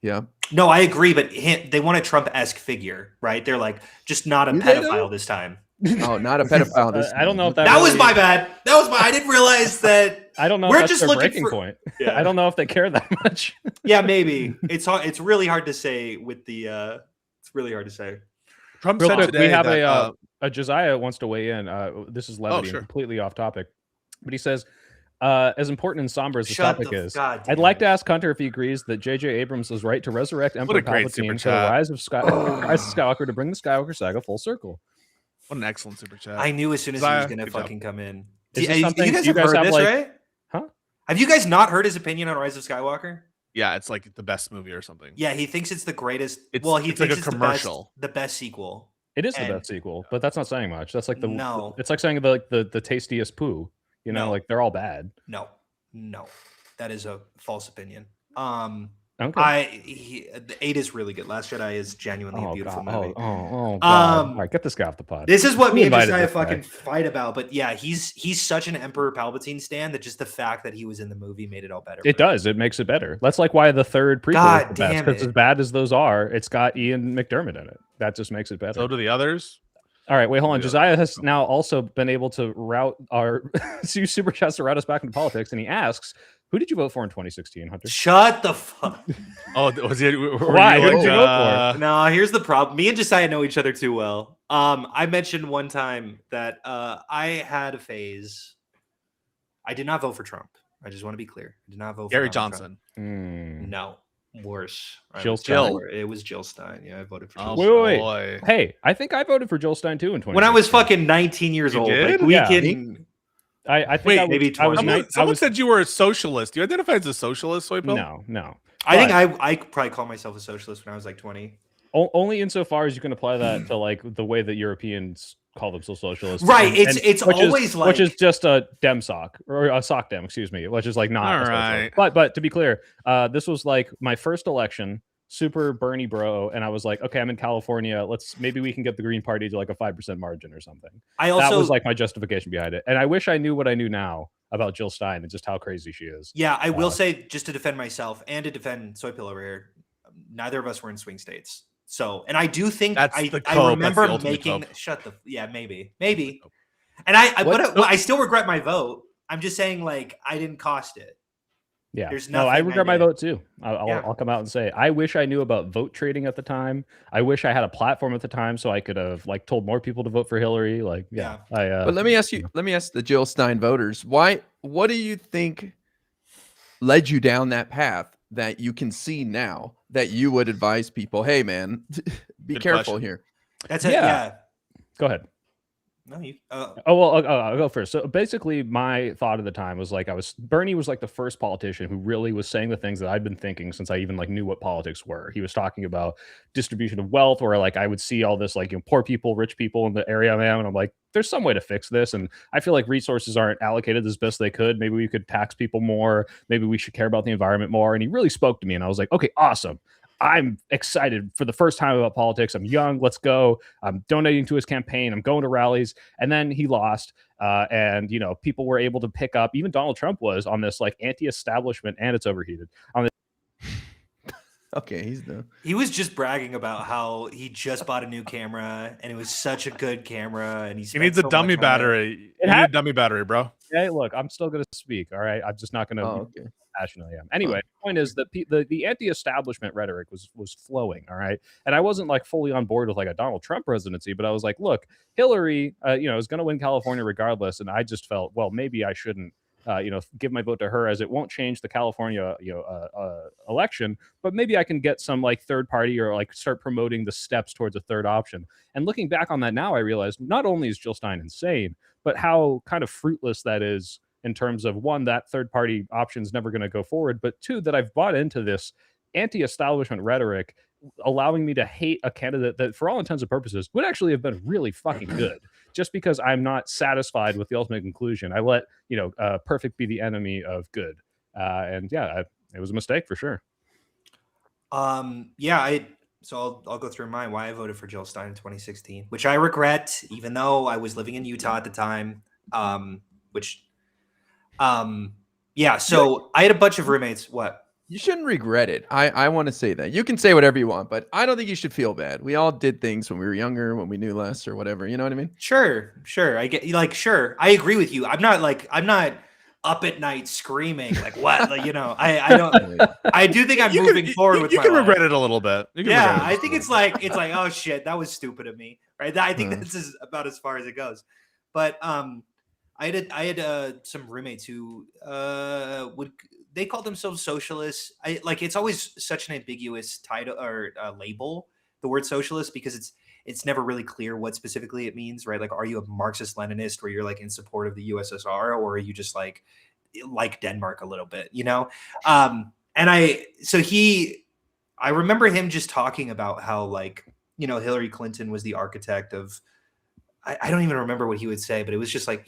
Yeah. No, I agree, but they want a Trump-esque figure, right? They're like, just not a pedophile this time. Oh, not a pedophile this time. I don't know if that was my bad. That was my. I didn't realize that. I don't know if that's their breaking point. Yeah. I don't know if they care that much. Yeah, maybe. It's really hard to say with the it's really hard to say. Trump said today we have a Josiah wants to weigh in. This is levity, completely off topic. But he says, as important and somber as the topic is, I'd like to ask Hunter if he agrees that J.J. Abrams is right to resurrect Emperor Palpatine for the rise of Skywalker to bring the Skywalker saga full circle. What an excellent super chat. I knew as soon as he was going to fucking come in. You guys have heard this, right? Huh? Have you guys not heard his opinion on Rise of Skywalker? Yeah, it's like the best movie or something. Yeah, he thinks it's the greatest. He thinks like a commercial. The best sequel. It is the best sequel, but that's not saying much. That's like it's like saying the tastiest poo. Like they're all bad. No, that is a false opinion. The 8 is really good. Last Jedi is genuinely a beautiful movie. Oh, God. All right, get this guy off the pod. This is what Who me and invited Josiah this guy? fucking fight about. But yeah, he's such an Emperor Palpatine stan that just the fact that he was in the movie made it all better. It does. It makes it better. That's like why the third prequel God is the best. damn Because it. as bad as those are, it's got Ian McDermott in it. That just makes it better. So do the others. All right, wait, hold on. Yeah. Josiah has now also been able to route our super chats to route us back into politics, and he asks, "Who did you vote for in 2016, Hunter?" Shut the fuck. Oh, was it? Why? Who did you vote for? No, here's the problem. Me and Josiah know each other too well. I mentioned one time that I had a phase. I did not vote for Trump. I just want to be clear. I did not vote for Gary Donald Johnson. Trump. No, worse. Jill Stein. It was Jill Stein. Yeah, I voted for Jill Oh, Wait. boy. Hey, I think I voted for Jill Stein too in 2016. When I was fucking 19 years You old. did? Like, we Yeah. can. I think Wait, I was, maybe I was, 20. Someone said you were a socialist. Do you identify as a socialist, Soypil? no. I think I probably call myself a socialist when I was like 20. Only insofar as you can apply that to like the way that Europeans call themselves socialists. Right. It's which always is, like. which is just a dem sock or a sock dem, excuse me, which is like not. All a socialist. right. But to be clear, this was like my first election, super Bernie bro, and I was like, okay, I'm in California. Maybe we can get the Green Party to like a 5% margin or something. I also That was like my justification behind it, and I wish I knew what I knew now about Jill Stein and just how crazy she is. Yeah, I will say, just to defend myself and to defend Soypil over here, neither of us were in swing states. So, and I do think That's I the cope. remember That's the ultimate making cope. maybe. And I still regret my vote. I'm just saying, like, I didn't cost it. Yeah, There's no, I nothing regret my did. vote too. I'll come out and say I wish I knew about vote trading at the time. I wish I had a platform at the time so I could have like told more people to vote for Hillary. Like, yeah. But let me ask you. Let me ask the Jill Stein voters. What do you think led you down that path that you can see now that you would advise people? Hey, man, be Good careful question. here. That's it. Yeah. Yeah. Go ahead. No, you. I'll go first. So basically, my thought at the time was like Bernie was like the first politician who really was saying the things that I'd been thinking since I even like knew what politics were. He was talking about distribution of wealth, or like I would see all this like poor people, rich people in the area I'm in, and I'm like, there's some way to fix this. And I feel like resources aren't allocated as best they could. Maybe we could tax people more. Maybe we should care about the environment more. And he really spoke to me, and I was like, okay, awesome. I'm excited for the first time about politics. I'm young. Let's go. I'm donating to his campaign. I'm going to rallies. And then he lost. And, people were able to pick up, even Donald Trump was on this like anti-establishment, and it's overheated. On this. Okay, he's done. He was just bragging about how he just bought a new camera and it was such a good camera. And He needs a dummy battery. He needs a dummy battery, bro. Hey, look, I'm still going to speak. All right. I'm just not going to. Oh, okay. Passionately am. Anyway, the point is that the anti-establishment rhetoric was flowing, all right, and I wasn't like fully on board with like a Donald Trump presidency, but I was like, look, Hillary, is going to win California regardless, and I just felt, well, maybe I shouldn't, give my vote to her, as it won't change the California, election, but maybe I can get some like third party or like start promoting the steps towards a third option. And looking back on that now, I realized not only is Jill Stein insane, but how kind of fruitless that is. In terms of one, that third party option is never going to go forward, but two, that I've bought into this anti-establishment rhetoric, allowing me to hate a candidate that, for all intents and purposes, would actually have been really fucking good. Just because I'm not satisfied with the ultimate conclusion, I let perfect be the enemy of good, and it was a mistake for sure. So I'll go through mine. Why I voted for Jill Stein in 2016, which I regret, even though I was living in Utah at the time. So I had a bunch of roommates. What? You shouldn't regret it. I want to say that. You can say whatever you want, but I don't think you should feel bad. We all did things when we were younger, when we knew less or whatever. You know what I mean? Sure. I get sure. I agree with you. I'm not up at night screaming like what? I don't. I do think I'm moving forward with my You can life. regret it a little bit. I think it's like oh shit, that was stupid of me, right? I think this is about as far as it goes. But I had some roommates who they called themselves socialists. It's always such an ambiguous title or label, the word socialist, because it's never really clear what specifically it means, right? Like, are you a Marxist Leninist where you're like in support of the USSR, or are you just like Denmark a little bit, I remember him just talking about how Hillary Clinton was the architect of. I don't even remember what he would say, but it was just like,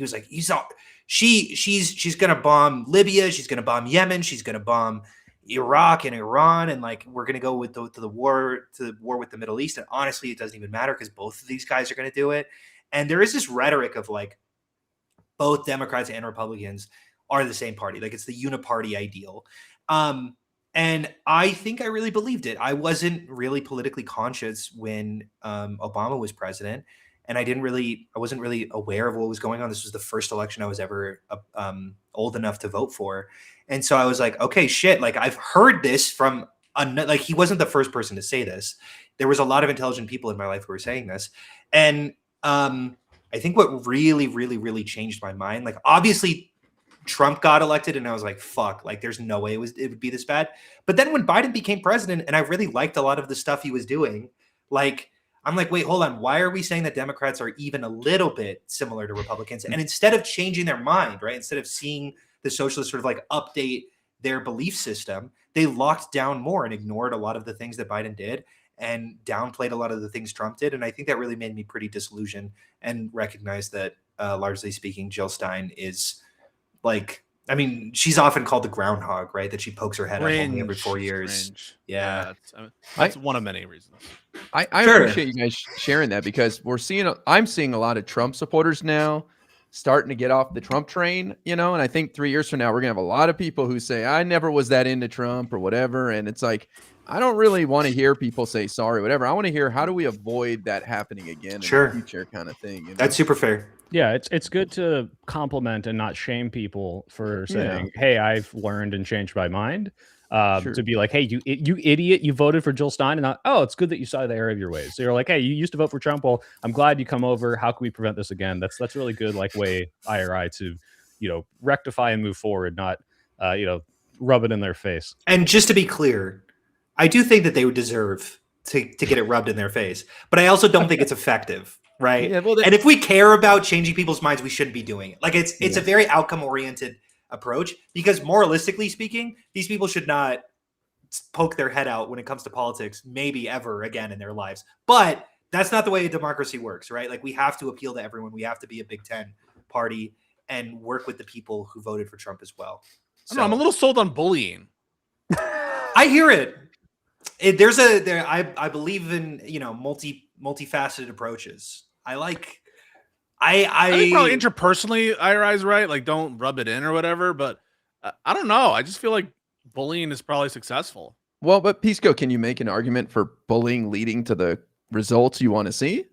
she's going to bomb Libya. She's going to bomb Yemen. She's going to bomb, Iraq and Iran, and like we're gonna go with the war with the Middle East. And honestly, it doesn't even matter because both of these guys are gonna do it. And there is this rhetoric of like both Democrats and Republicans are the same party. Like it's the uniparty ideal. And I think I really believed it. I wasn't really politically conscious when Obama was president, and I wasn't really aware of what was going on. This was the first election I was ever old enough to vote for, and so I was like, okay, shit. Like I've heard this from like he wasn't the first person to say this. There was a lot of intelligent people in my life who were saying this, and I think what really, really, really changed my mind, like obviously Trump got elected and I was like, fuck, like there's no way it would be this bad. But then when Biden became president and I really liked a lot of the stuff he was doing, like, I'm like, wait, hold on. Why are we saying that Democrats are even a little bit similar to Republicans? And instead of changing their mind, right, instead of seeing the socialists sort of like update their belief system, they locked down more and ignored a lot of the things that Biden did and downplayed a lot of the things Trump did. And I think that really made me pretty disillusioned and recognize that, largely speaking, Jill Stein is like, I mean, she's often called the groundhog, right? That she pokes her head up only every 4 years. Yeah. That's one of many reasons. I Sure. appreciate you guys sharing that because I'm seeing a lot of Trump supporters now starting to get off the Trump train, and I think 3 years from now, we're gonna have a lot of people who say, I never was that into Trump or whatever. And it's like, I don't really want to hear people say sorry, whatever. I want to hear, how do we avoid that happening again in the future kind of thing. That's super fair. Yeah, it's good to compliment and not shame people for saying, "Hey, I've learned and changed my mind." To be like, "Hey, you idiot, you voted for Jill Stein," and not, "Oh, it's good that you saw the error of your ways." So you're like, "Hey, you used to vote for Trump. Well, I'm glad you come over. How can we prevent this again?" That's really good, like way IRI to rectify and move forward, not rub it in their face. And just to be clear, I do think that they would deserve to get it rubbed in their face, but I also don't think it's effective. Right. Yeah, well, and if we care about changing people's minds, we shouldn't be doing it. Like it's a very outcome oriented approach because moralistically speaking, these people should not poke their head out when it comes to politics, maybe ever again in their lives. But that's not the way a democracy works, right? Like we have to appeal to everyone. We have to be a Big Ten party and work with the people who voted for Trump as well. So, I'm a little sold on bullying. I hear it. I believe in multifaceted approaches. I think probably interpersonally, IRI's right. Like, don't rub it in or whatever. But I don't know. I just feel like bullying is probably successful. Well, but Pisco, can you make an argument for bullying leading to the results you want to see?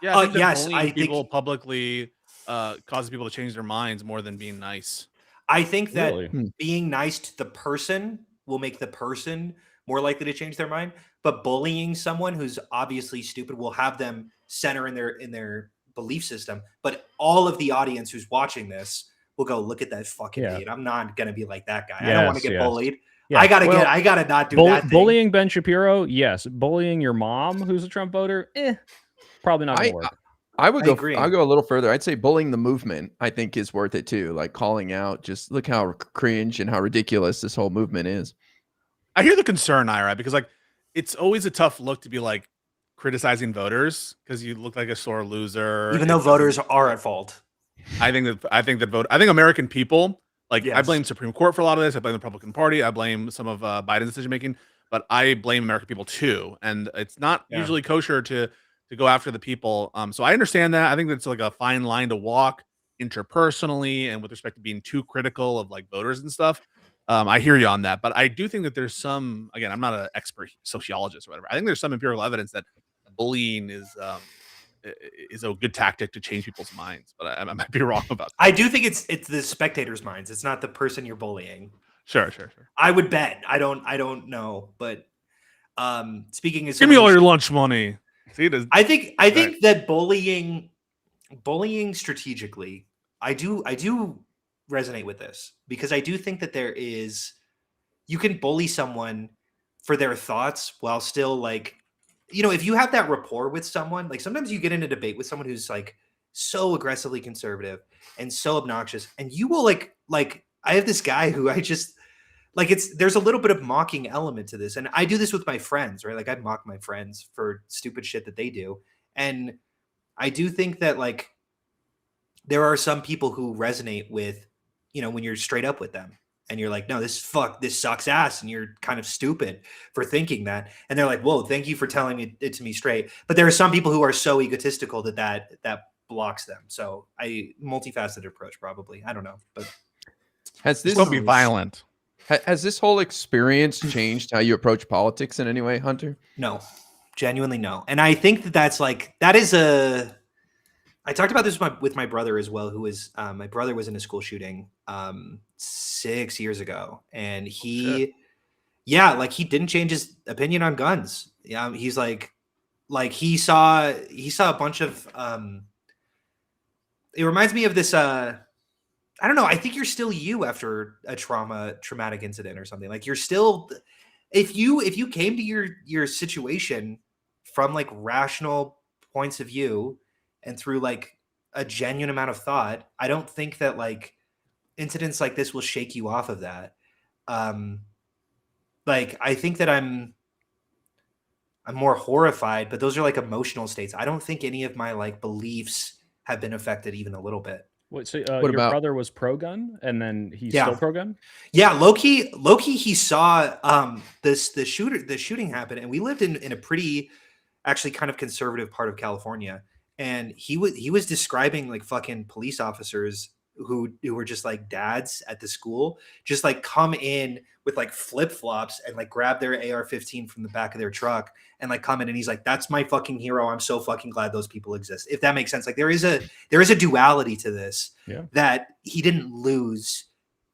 Yeah, I think yes. bullying people publicly causes people to change their minds more than being nice. I think that being nice to the person will make the person more likely to change their mind, but bullying someone who's obviously stupid will have them center in their belief system. But all of the audience who's watching this will go, look at that fucking idiot. I'm not gonna be like that guy. I don't want to get bullied. Yeah. I gotta not do that thing. Bullying Ben Shapiro, yes. Bullying your mom, who's a Trump voter, probably not gonna work. I'll go a little further. I'd say bullying the movement, I think, is worth it too. Like calling out, just look how cringe and how ridiculous this whole movement is. I hear the concern, Ira, because like it's always a tough look to be like criticizing voters because you look like a sore loser. Even though voters are at fault. I think American people, like I blame Supreme Court for a lot of this. I blame the Republican Party. I blame some of Biden's decision making, but I blame American people too. And it's not usually kosher to go after the people. So I understand that. I think that's like a fine line to walk interpersonally and with respect to being too critical of like voters and stuff. I hear you on that, but I do think that there's some, again, I'm not an expert sociologist or whatever. I think there's some empirical evidence that bullying is a good tactic to change people's minds, but I might be wrong about that. I do think it's the spectators' minds. It's not the person you're bullying. Sure. I would bet. I don't know, but speaking as give me all your lunch money. See, I think that bullying strategically, I do resonate with this because I do think that you can bully someone for their thoughts while still like, if you have that rapport with someone, like sometimes you get in a debate with someone who's like so aggressively conservative and so obnoxious, and you will like I have this guy who I just like, there's a little bit of mocking element to this. And I do this with my friends, right? Like I mock my friends for stupid shit that they do. And I do think that like there are some people who resonate with, when you're straight up with them. and you're like, no, this sucks ass, and you're kind of stupid for thinking that. And they're like, whoa, thank you for telling it to me straight. But there are some people who are so egotistical that blocks them. So multifaceted approach, probably. I don't know, but Has this Just don't be violent. has this whole experience changed how you approach politics in any way, Hunter? no, genuinely no. And I think that is I talked about this with my brother as well, who was my brother was in a school shooting 6 years ago, and he didn't change his opinion on guns. Yeah, he's like he saw a bunch of it reminds me of this I don't know, I think you're still you after a traumatic incident or something. Like, you're still, if you came to your situation from like rational points of view and through like a genuine amount of thought, I don't think that like incidents like this will shake you off of that. Like, I think that I'm more horrified, but those are like emotional states. I don't think any of my like beliefs have been affected even a little bit. Wait, so What your about- brother was pro-gun, and then he's Yeah. still pro-gun? Yeah, low-key, he saw the shooting happen, and we lived in a pretty actually kind of conservative part of California, and he was describing like fucking police officers who were just like dads at the school, just like come in with like flip-flops and like grab their AR-15 from the back of their truck and like come in, and he's like, that's my fucking hero. I'm so fucking glad those people exist. If that makes sense. Like, there is a duality to this that he didn't lose.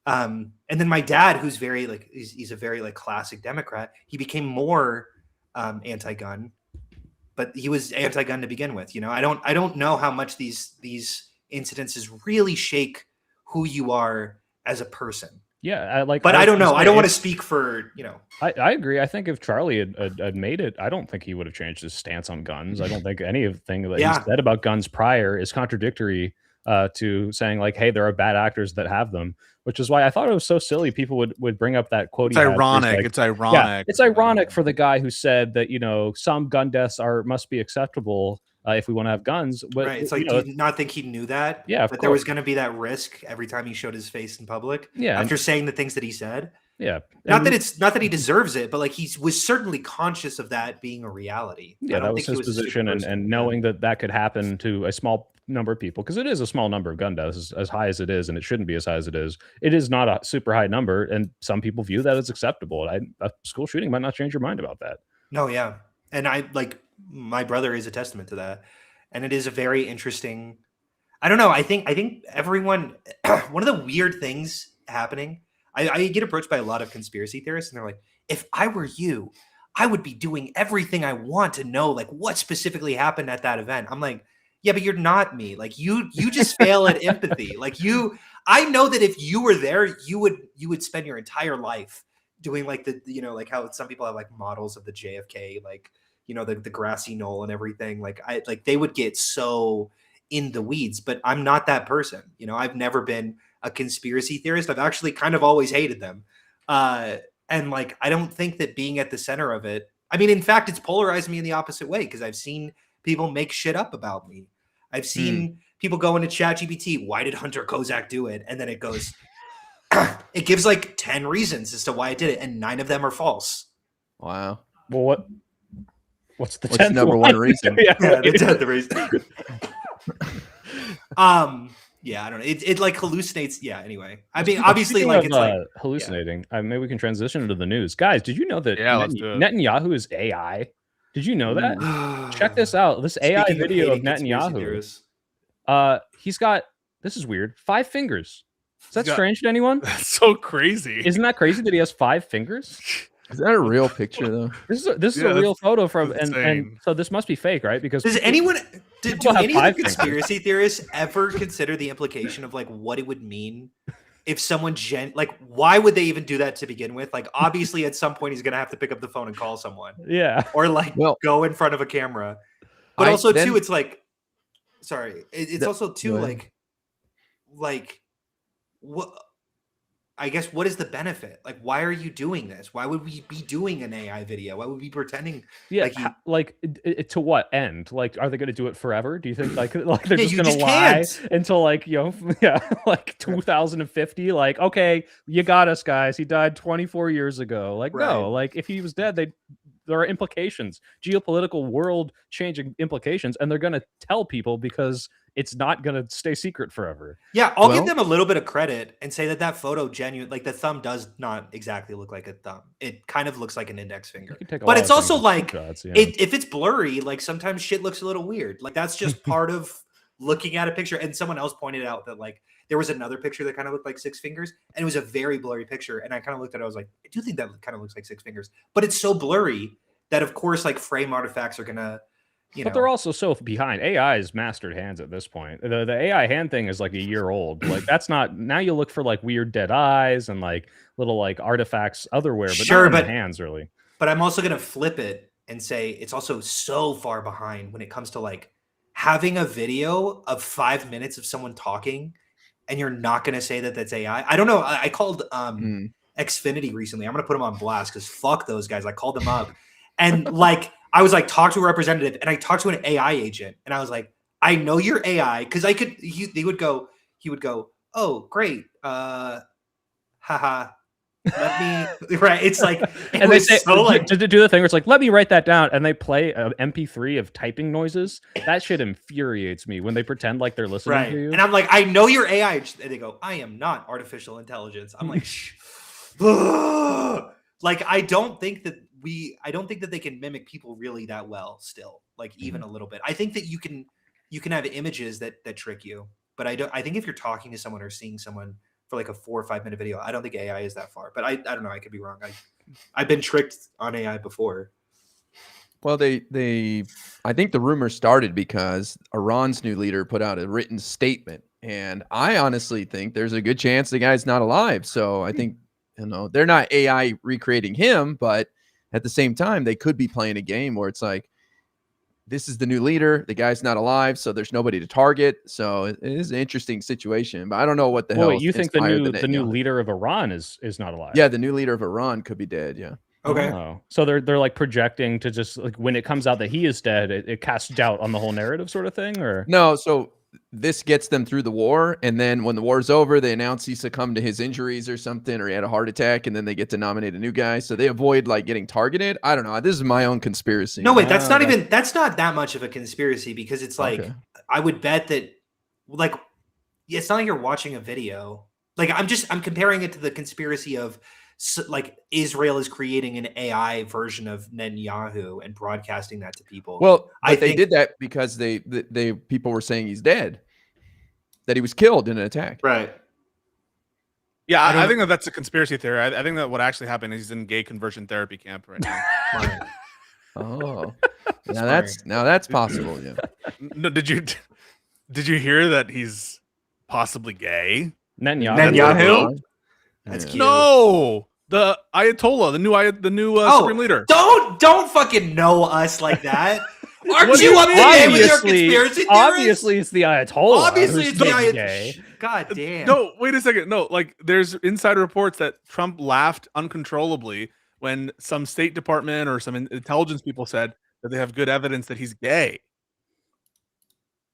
And then my dad, who's very like, he's a very like classic Democrat, he became more anti-gun, but he was anti-gun to begin with. You know, I don't know how much these incidences really shake who you are as a person. Yeah, But I don't know. I don't want to speak for, I agree. I think if Charlie had made it, I don't think he would have changed his stance on guns. I don't think anything that he said about guns prior is contradictory to saying like, hey, there are bad actors that have them, which is why I thought it was so silly. People would bring up that quote. It's ironic. It's ironic. Yeah, it's ironic for the guy who said that, some gun deaths must be acceptable if we want to have guns. But, right. It's like, do you not think he knew that? Yeah, that there was going to be that risk every time he showed his face in public. Yeah, after saying the things that he said. Yeah, not that he deserves it, but like, he was certainly conscious of that being a reality. Yeah, that was his position, and knowing that could happen to a small number of people, because it is a small number of gun deaths, as high as it is, and it shouldn't be as high as it is. It is not a super high number, and some people view that as acceptable. A school shooting might not change your mind about that. No, yeah, and my brother is a testament to that, and it is a very interesting. I don't know. I think everyone. One of the weird things happening. I get approached by a lot of conspiracy theorists, and they're like, if I were you, I would be doing everything I want to know, like, what specifically happened at that event. I'm like, yeah, but you're not me. Like, you just fail at empathy. Like, I know that if you were there, you would spend your entire life doing like like how some people have like models of the JFK, like, the grassy knoll and everything. Like, they would get so in the weeds, but I'm not that person. I've never been a conspiracy theorist. I've actually kind of always hated them. And like, I don't think that being at the center of it, I mean, in fact, it's polarized me in the opposite way, because I've seen people make shit up about me. I've seen people go into ChatGPT, why did Hunter Kozak do it? And then it goes, it gives like 10 reasons as to why it did it, and 9 of them are false. Wow. Well, what's the 10th number one reason? Yeah, the 10th reason. Yeah, I don't know. It like hallucinates. Yeah. Anyway, I mean, obviously, like, it's like hallucinating. Maybe we can transition into the news, guys. Did you know that let's do it. Netanyahu is AI? Did you know that? Check this out. This AI Speaking video of hating conspiracy Netanyahu. theorists. He's got, this is weird, 5 fingers. Is that got- strange to anyone? That's so crazy. Isn't that crazy that he has 5 fingers? Is that a real picture though? This is Yeah, a real photo from, that's and insane. so this must be fake, right? Because Do any of have the 5 fingers. conspiracy theorists ever consider the implication of like what it would mean if someone like, why would they even do that to begin with? Like, obviously at some point he's gonna have to pick up the phone and call someone, yeah, or like go in front of a camera. But also too, it's like, sorry, it's also too go ahead. like what I guess what is the benefit? Like, why are you doing this? Why would we be doing an AI video? Why would we be pretending? Yeah, like, to what end? Like, are they going to do it forever? Do you think like they're just you going to just lie can't. until like like 2050? Like, okay, you got us, guys. He died 24 years ago. Like, Right. no, like if he was dead, there are implications, geopolitical, world-changing implications, and they're going to tell people because it's not going to stay secret forever. Yeah, I'll give them a little bit of credit and say that photo genuine, like the thumb does not exactly look like a thumb. It kind of looks like an index finger. But it's also like, if it's blurry, like sometimes shit looks a little weird. Like that's just part of looking at a picture. And someone else pointed out that like there was another picture that kind of looked like 6 fingers, and it was a very blurry picture. And I kind of looked at it, I was like, I do think that kind of looks like 6 fingers, but it's so blurry that of course like frame artifacts are gonna, but they're also so behind. AI is mastered hands at this point. The AI hand thing is like a year old. Like that's not, now you look for like weird dead eyes and like little like artifacts otherwhere, but sure, not in the hands really. But I'm also gonna flip it and say it's also so far behind when it comes to like having a video of 5 minutes of someone talking, and you're not gonna say that that's AI. I don't know. I called Xfinity recently. I'm gonna put them on blast because fuck those guys. I called them up and like. I was like, talk to a representative, and I talked to an AI agent, and I was like, I know you're AI, because he would go, oh, great, haha, let me, right, it's like, and they say, so like, to do the thing where it's like, let me write that down, and they play an MP3 of typing noises. That shit infuriates me when they pretend like they're listening to you. And I'm like, I know you're AI, and they go, I am not artificial intelligence. I'm like, like, I don't think that they can mimic people really that well still, like even a little bit. I think that you can have images that trick you, but I think if you're talking to someone or seeing someone for like a 4 or 5 minute video, I don't think AI is that far, but I don't know. I could be wrong. I've been tricked on AI before. Well, I think the rumor started because Iran's new leader put out a written statement, and I honestly think there's a good chance the guy's not alive. So I think, they're not AI recreating him, but at the same time, they could be playing a game where it's like, this is the new leader. The guy's not alive, so there's nobody to target. So it is an interesting situation. But I don't know what the hell. You think the new leader of Iran is not alive? Yeah, the new leader of Iran could be dead. Yeah. Okay. Oh. So they're like projecting to just like when it comes out that he is dead, it casts doubt on the whole narrative, sort of thing, or no? So this gets them through the war, and then when the war's over, they announce he succumbed to his injuries or something, or he had a heart attack, and then they get to nominate a new guy, so they avoid like getting targeted. I don't know. This is my own conspiracy. No, wait, that's not that much of a conspiracy, because it's like, I would bet that like, it's not like you're watching a video. Like I'm comparing it to the conspiracy of like Israel is creating an AI version of Netanyahu and broadcasting that to people. Well, they did that because they people were saying he's dead, that he was killed in an attack. Right. Yeah, I think that's a conspiracy theory. I think that what actually happened is he's in gay conversion therapy camp right now. Oh, now that's possible. Yeah. No, did you hear that he's possibly gay? Netanyahu? That's cute. No, the Ayatollah, the new Supreme Leader. Don't fucking know us like that. Aren't you up to date with your conspiracy theories? Obviously, it's the Ayatollah. Obviously, it's the Ayatollah. God damn. No, wait a second. No, like there's insider reports that Trump laughed uncontrollably when some State Department or some intelligence people said that they have good evidence that he's gay.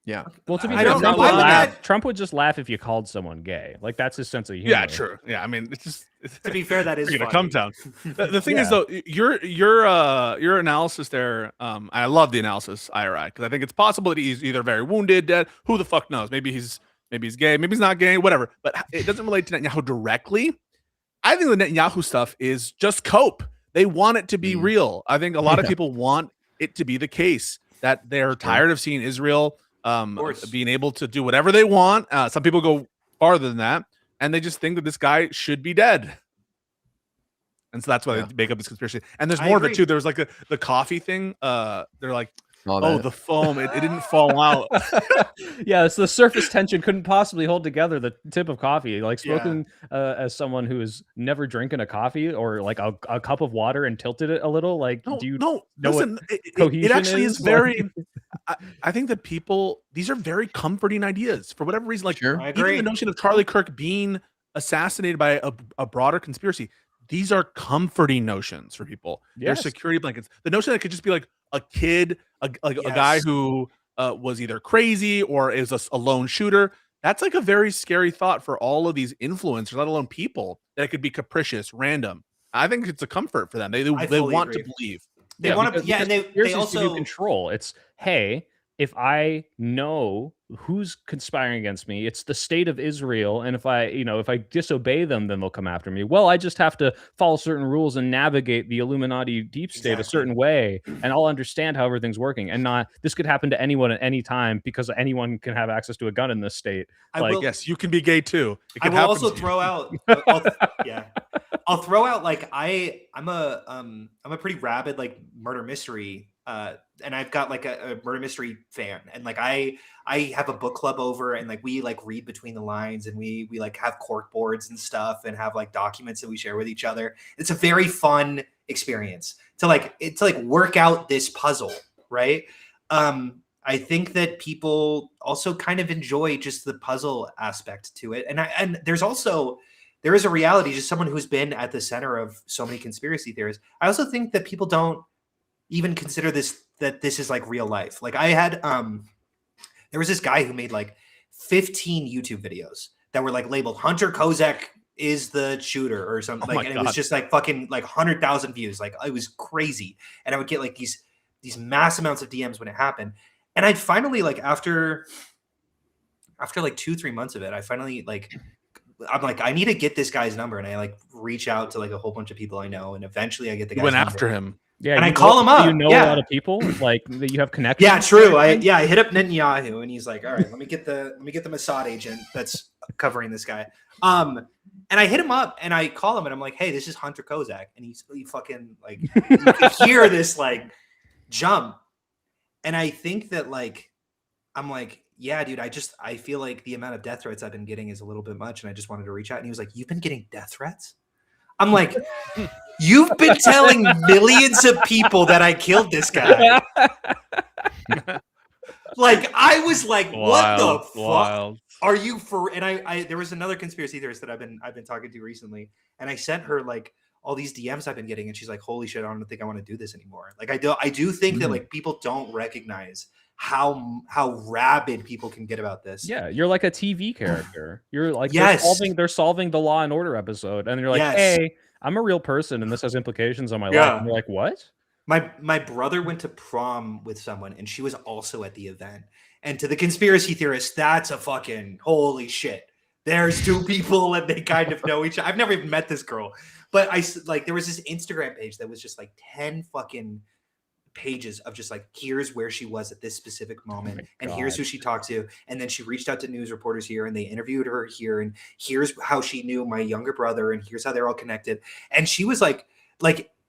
Yeah. Well, to be fair, Trump would just laugh if you called someone gay. Like that's his sense of humor. Yeah, true. Yeah, I mean, it's just to be fair, that is gonna come down. The thing is, though, your analysis there. I love the analysis, IRI, because I think it's possible that he's either very wounded, dead. Who the fuck knows? Maybe he's gay. Maybe he's not gay. Whatever. But it doesn't relate to Netanyahu directly. I think the Netanyahu stuff is just cope. They want it to be real. I think a lot of people want it to be the case that they're tired of seeing Israel being able to do whatever they want. Some people go farther than that, and they just think that this guy should be dead. And so that's why they make up this conspiracy. And there's more of it too. There was like the coffee thing. They're like, the foam, it didn't fall out. Yeah, so the surface tension couldn't possibly hold together the tip of coffee. Like spoken as someone who has never drinking a coffee or like a cup of water and tilted it a little. Like, do you know listen, it actually is very. I think that these are very comforting ideas for whatever reason. Like, I agree. Even the notion of Charlie Kirk being assassinated by a broader conspiracy. These are comforting notions for people. They're Yes. security blankets. The notion that it could just be like a kid, a guy Yes. who was either crazy or is a lone shooter. That's like a very scary thought for all of these influencers, let alone people, that it could be capricious, random. I think it's a comfort for them. They fully want to agree. believe. They want to, because and they conspiracies also give you control. It's, hey, if I know who's conspiring against me, it's the state of Israel, and if I disobey them, then they'll come after me. Well, I just have to follow certain rules and navigate the Illuminati deep state a certain way, and I'll understand how everything's working. And not this could happen to anyone at any time because anyone can have access to a gun in this state. Yes, you can be gay too. I will also throw out. I'll throw out like I'm a pretty rabid like murder mystery, and I've got like a murder mystery fan, and like I have a book club over, and like we like read between the lines, and we like have cork boards and stuff, and have like documents that we share with each other. It's a very fun experience to work out this puzzle, right? I think that people also kind of enjoy just the puzzle aspect to it, and there is a reality, just someone who's been at the center of so many conspiracy theories. I also think that people don't even consider that this is like real life. Like I had, there was this guy who made like 15 YouTube videos that were like labeled Hunter Kozak is the shooter or something. And it was just like fucking like 100,000 views. Like it was crazy. And I would get like these mass amounts of DMs when it happened. And I'd finally like after like 2-3 months of it, I finally like, I'm like, I need to get this guy's number, and I like reach out to like a whole bunch of people I know, and eventually I get the guy's went number. after him. Yeah, and I call him up. You know a lot of people like that you have connections. Yeah, true. I hit up Netanyahu, and he's like, "All right, let me get the Mossad agent that's covering this guy." And I hit him up, and I call him, and I'm like, "Hey, this is Hunter Kozak," and he fucking like you could hear this like jump, and I think that like I'm like, yeah, dude, I feel like the amount of death threats I've been getting is a little bit much, and I just wanted to reach out. And he was like, "You've been getting death threats?" I'm like, "You've been telling millions of people that I killed this guy." Like I was like, "What the fuck are you for?" And I there was another conspiracy theorist that I've been talking to recently, and I sent her like all these DMs I've been getting, and she's like, "Holy shit, I don't think I want to do this anymore." Like I do think that like people don't recognize how rabid people can get about this. Yeah, you're like a TV character. You're like they're solving the Law and Order episode, and you're like, hey, I'm a real person, and this has implications on my life. And you're like, what? My brother went to prom with someone, and she was also at the event. And to the conspiracy theorists, that's a fucking holy shit. There's two people, and they kind of know each other. I've never even met this girl, but there was this Instagram page that was just like 10 fucking pages of just like, here's where she was at this specific moment, and here's who she talked to, and then she reached out to news reporters here, and they interviewed her here, and here's how she knew my younger brother, and here's how they're all connected. And she was like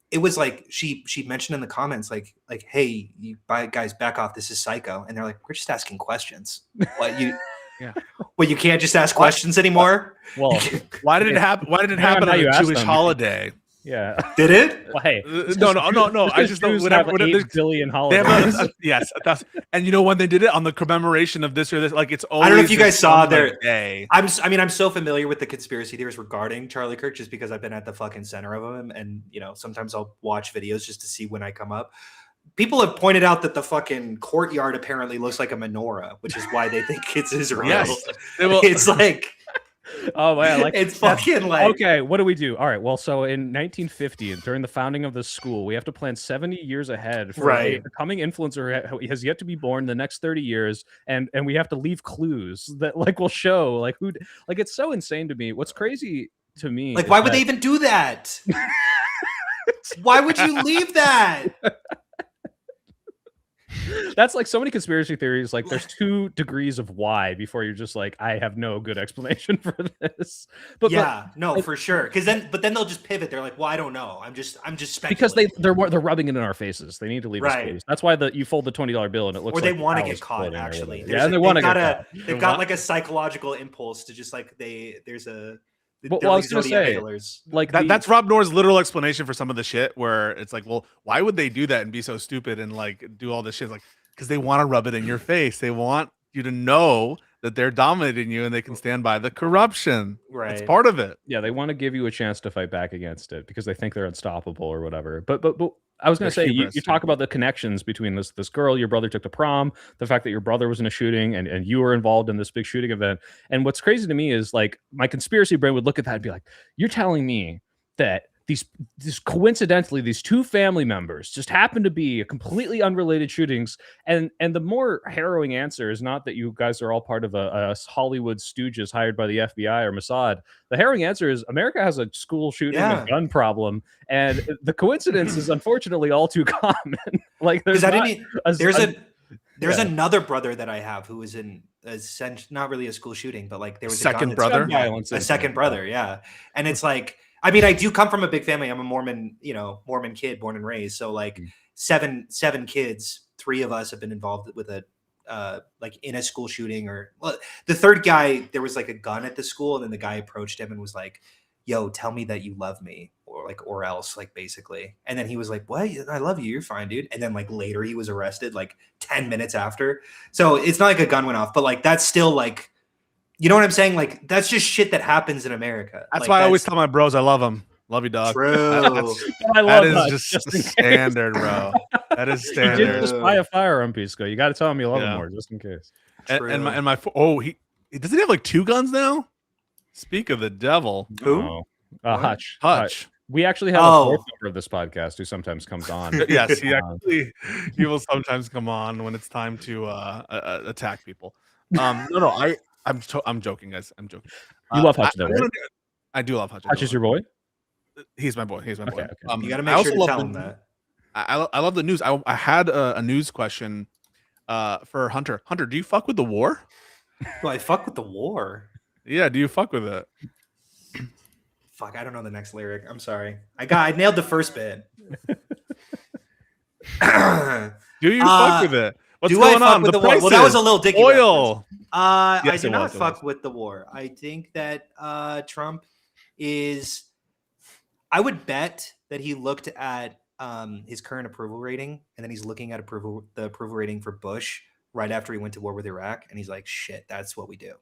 it was like she mentioned in the comments like hey, you guys back off, this is psycho. And they're like, we're just asking questions. What you well, you can't just ask questions anymore? Well, why did it happen on a Jewish holiday? Yeah. Did it? Well, hey, no. I just know whatever. 8 billion holidays. Yes, and you know when they did it on the commemoration of this or this, like it's always. I don't know if you guys saw there. Day. I'm so familiar with the conspiracy theories regarding Charlie Kirk just because I've been at the fucking center of them, and sometimes I'll watch videos just to see when I come up. People have pointed out that the fucking courtyard apparently looks like a menorah, which is why they think it's Israel. Yes. It's like. Oh man, like it's fucking like okay. What do we do? All right. Well, so in 1950, during the founding of the school, we have to plan 70 years ahead for a coming influencer who has yet to be born the next 30 years, and we have to leave clues that like will show like who. Like it's so insane to me. What's crazy to me? Like why would they even do that? Why would you leave that? That's like so many conspiracy theories. Like there's 2 degrees of why before you're just like, I have no good explanation for this. But for sure. But then they'll just pivot. They're like, well, I don't know. I'm just speculating. Because they're rubbing it in our faces. They need to leave us clues. That's why you fold the $20 bill and it looks. Or they like want to get caught. Actually, yeah, and they want to get caught. They've got like a psychological impulse to just like there's a. Well, I was gonna say, like that's Rob Noor's literal explanation for some of the shit where it's like, well, why would they do that and be so stupid and like do all this shit? Like, because they want to rub it in your face. They want you to know that they're dominating you and they can stand by the corruption. Right. It's part of it. Yeah, they want to give you a chance to fight back against it because they think they're unstoppable or whatever. But I was going to They're say, you hubris. talk about the connections between this girl your brother took to prom, the fact that your brother was in a shooting and you were involved in this big shooting event. And what's crazy to me is like my conspiracy brain would look at that and be like, you're telling me that coincidentally these two family members just happen to be completely unrelated shootings, and the more harrowing answer is not that you guys are all part of a Hollywood stooges hired by the FBI or Mossad. The harrowing answer is America has a school shooting and gun problem, and the coincidence is unfortunately all too common. Like there's another brother that I have who was in not really a school shooting, but like there was Second brother? a second brother, yeah. And it's like, I mean, I do come from a big family. I'm a Mormon kid, born and raised. So like seven kids, 3 of us have been involved with a like in a school shooting, or well, the third guy, there was like a gun at the school, and then the guy approached him and was like, yo, tell me that you love me, or else, like, basically. And then he was like, what? I love you. You're fine, dude. And then like later he was arrested like 10 minutes after. So it's not like a gun went off, but like that's still like, you know what I'm saying? Like, that's just shit that happens in America. That's like, why I always tell my bros I love them. Love you, dog. True. That is just standard, bro. That is You standard. did just buy a firearm, Pisco. You got to tell him you love him more, just in case. And my doesn't he have like 2 guns now? Speak of the devil. Who? Hutch. We actually have a fourth member of this podcast who sometimes comes on. Yes, he will sometimes come on when it's time to attack people. No, I'm joking, guys. I'm joking. You love Hutch, though, right? I do love Hutch. Hutch is your boy? He's my boy. He's my boy. Okay. You got to make sure to tell him that. I love the news. I had a news question for Hunter. Hunter, do you fuck with the war? Do I fuck with the war? Yeah, do you fuck with it? Fuck, I don't know the next lyric. I'm sorry. I nailed the first bit. Do you fuck with it? What's do going I fuck on? with The the war? Well, that was a little dicky oil. I Yes, do it not was, it fuck was. with the war. I think that Trump is. I would bet that he looked at his current approval rating, and then he's looking at the approval rating for Bush right after he went to war with Iraq, and he's like, "Shit, that's what we do.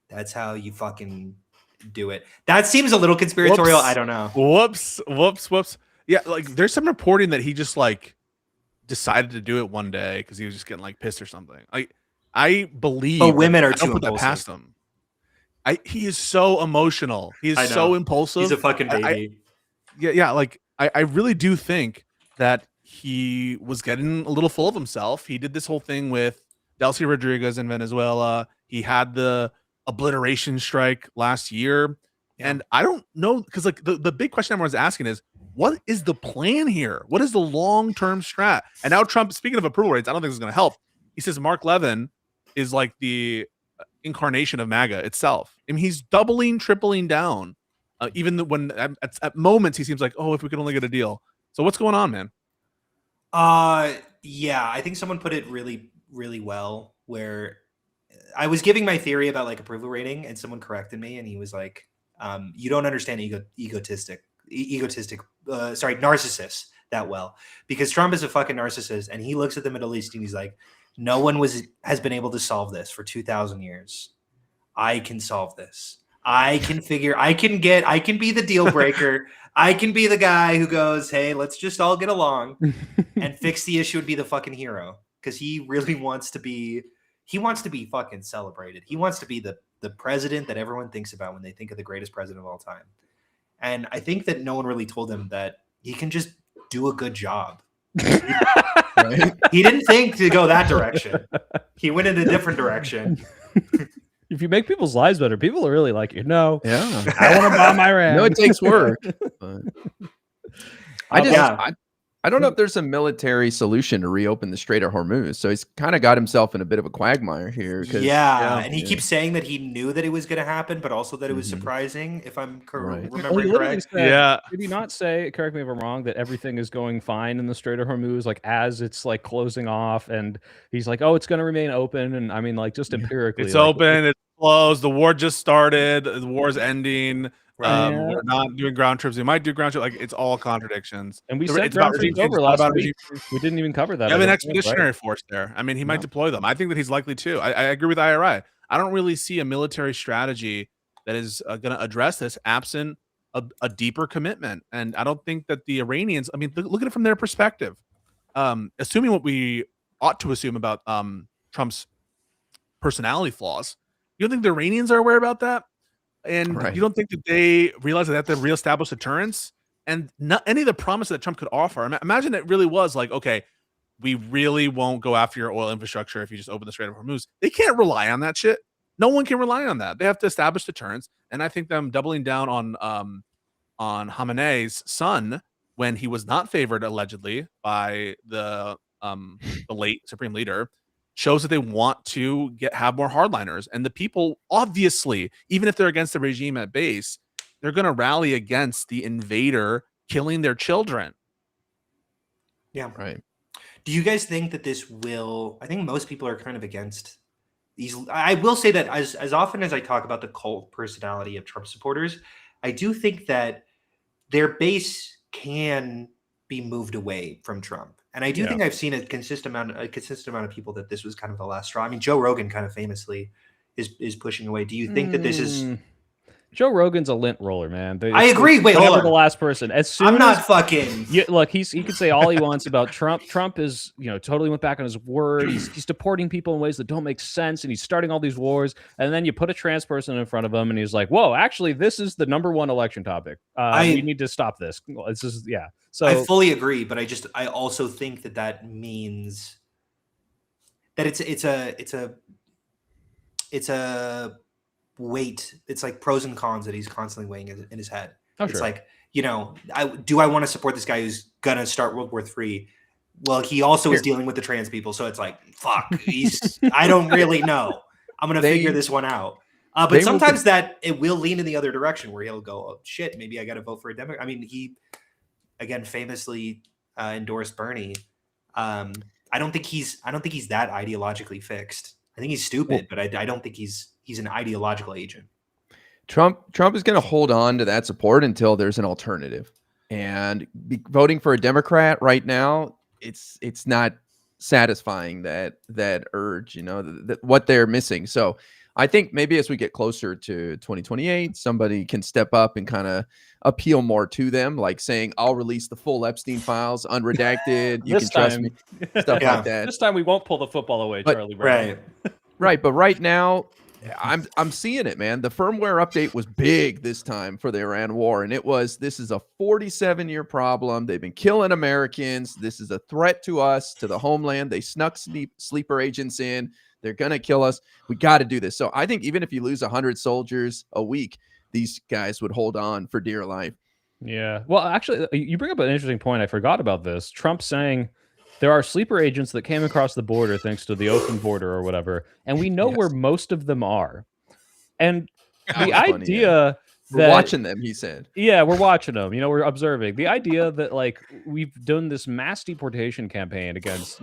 That's how you fucking do it." That seems a little conspiratorial. Whoops. I don't know. Whoops. Yeah, like there's some reporting that he just like decided to do it one day because he was just getting like pissed or something. Like I believe women are I don't too put that impulsive. past him. He is so emotional. He is so impulsive. He's a fucking baby. Yeah. Like I really do think that he was getting a little full of himself. He did this whole thing with Delcy Rodriguez in Venezuela. He had the obliteration strike last year. Yeah. And I don't know, because like the big question everyone's asking is, what is the plan here? What is the long-term strat? And now Trump, speaking of approval rates, I don't think it's going to help. He says Mark Levin is like the incarnation of MAGA itself. I mean, he's doubling, tripling down. Even when at moments he seems like, oh, if we could only get a deal. So what's going on, man? Yeah, I think someone put it really, really well, where I was giving my theory about like approval rating, and someone corrected me, and he was like, you don't understand narcissists that well, because Trump is a fucking narcissist, and he looks at the Middle East and he's like, no one has been able to solve this for 2,000 years. I can solve this. I can be the deal breaker. I can be the guy who goes, hey, let's just all get along and fix the issue and be the fucking hero. Because he really wants to be fucking celebrated. He wants to be the president that everyone thinks about when they think of the greatest president of all time. And I think that no one really told him that he can just do a good job. Right? He didn't think to go that direction. He went in a different direction. If you make people's lives better, people will really like you. No, Yeah. I want to bomb Iran. No, it takes work. But I don't know if there's a military solution to reopen the Strait of Hormuz. So he's kind of got himself in a bit of a quagmire here. And he keeps saying that he knew that it was going to happen, but also that it was surprising, if I'm remembering correct. Did he not say, correct me if I'm wrong, that everything is going fine in the Strait of Hormuz, like as it's like closing off, and he's like, oh, it's going to remain open. And I mean, like just empirically. It's open, it's closed, the war just started, the war's ending. We're not doing ground troops. We might do ground troops. Like it's all contradictions. And we said ground troops over last week. We didn't even cover that. You have an expeditionary force there. I mean, he might deploy them. I think that he's likely to. I agree with IRI. I don't really see a military strategy that is going to address this absent a deeper commitment. And I don't think that the Iranians, I mean, look at it from their perspective. Assuming what we ought to assume about Trump's personality flaws, you don't think the Iranians are aware about that? And Right. you don't think that they realize that they have to reestablish deterrence? And not any of the promise that Trump could offer. Imagine it really was like, okay, we really won't go after your oil infrastructure if you just open the Strait of Hormuz. They can't rely on that shit. No one can rely on that. They have to establish deterrence. And I think them doubling down on Khamenei's son when he was not favored allegedly by the late supreme leader shows that they want to have more hardliners. And the people, obviously, even if they're against the regime at base, they're going to rally against the invader killing their children. Yeah. Right. Do you guys think that this will? I think most people are kind of against these. I will say that as often as I talk about the cult personality of Trump supporters, I do think that their base can be moved away from Trump. And I do think I've seen a consistent amount of people that this was kind of the last straw. I mean, Joe Rogan kind of famously is pushing away. Do you think that this is? Joe Rogan's a lint roller, man. I agree. Wait, hold never on. the last person. As soon I'm not as, fucking. Look, he could say all he wants about Trump. Trump is, totally went back on his word. He's deporting people in ways that don't make sense, and he's starting all these wars. And then you put a trans person in front of him, and he's like, "Whoa, actually, this is the #1 election topic. We need to stop this." This is So I fully agree, but I also think that means that it's a weight. It's like pros and cons that he's constantly weighing in his head. Oh, it's sure. like, I want to support this guy who's gonna start World War III? Well, he also is dealing with the trans people, so it's like, fuck. I don't really know. I'm gonna figure this one out. But sometimes that it will lean in the other direction where he'll go, oh shit, maybe I got to vote for a Democrat. I mean, he again famously endorsed Bernie. I don't think he's that ideologically fixed. I think he's stupid, but I don't think he's an ideological agent. Trump is going to hold on to that support until there's an alternative. And voting for a Democrat right now, it's not satisfying that urge, what they're missing. So I think maybe as we get closer to 2028, somebody can step up and kind of appeal more to them, like saying, I'll release the full Epstein files, unredacted. You can trust me. Stuff like that. This time we won't pull the football away, Charlie Brown. Right. But right now, I'm seeing it, man. The firmware update was big this time for the Iran war. And this is a 47-year problem. They've been killing Americans. This is a threat to us, to the homeland. They snuck sleeper agents in. They're going to kill us. We got to do this. So I think even if you lose 100 soldiers a week, these guys would hold on for dear life. Yeah. Well, actually, you bring up an interesting point. I forgot about this. Trump saying there are sleeper agents that came across the border thanks to the open border or whatever. And we know where most of them are. And the idea we're watching them, he said. Yeah, we're watching them. We're observing. The idea that we've done this mass deportation campaign against,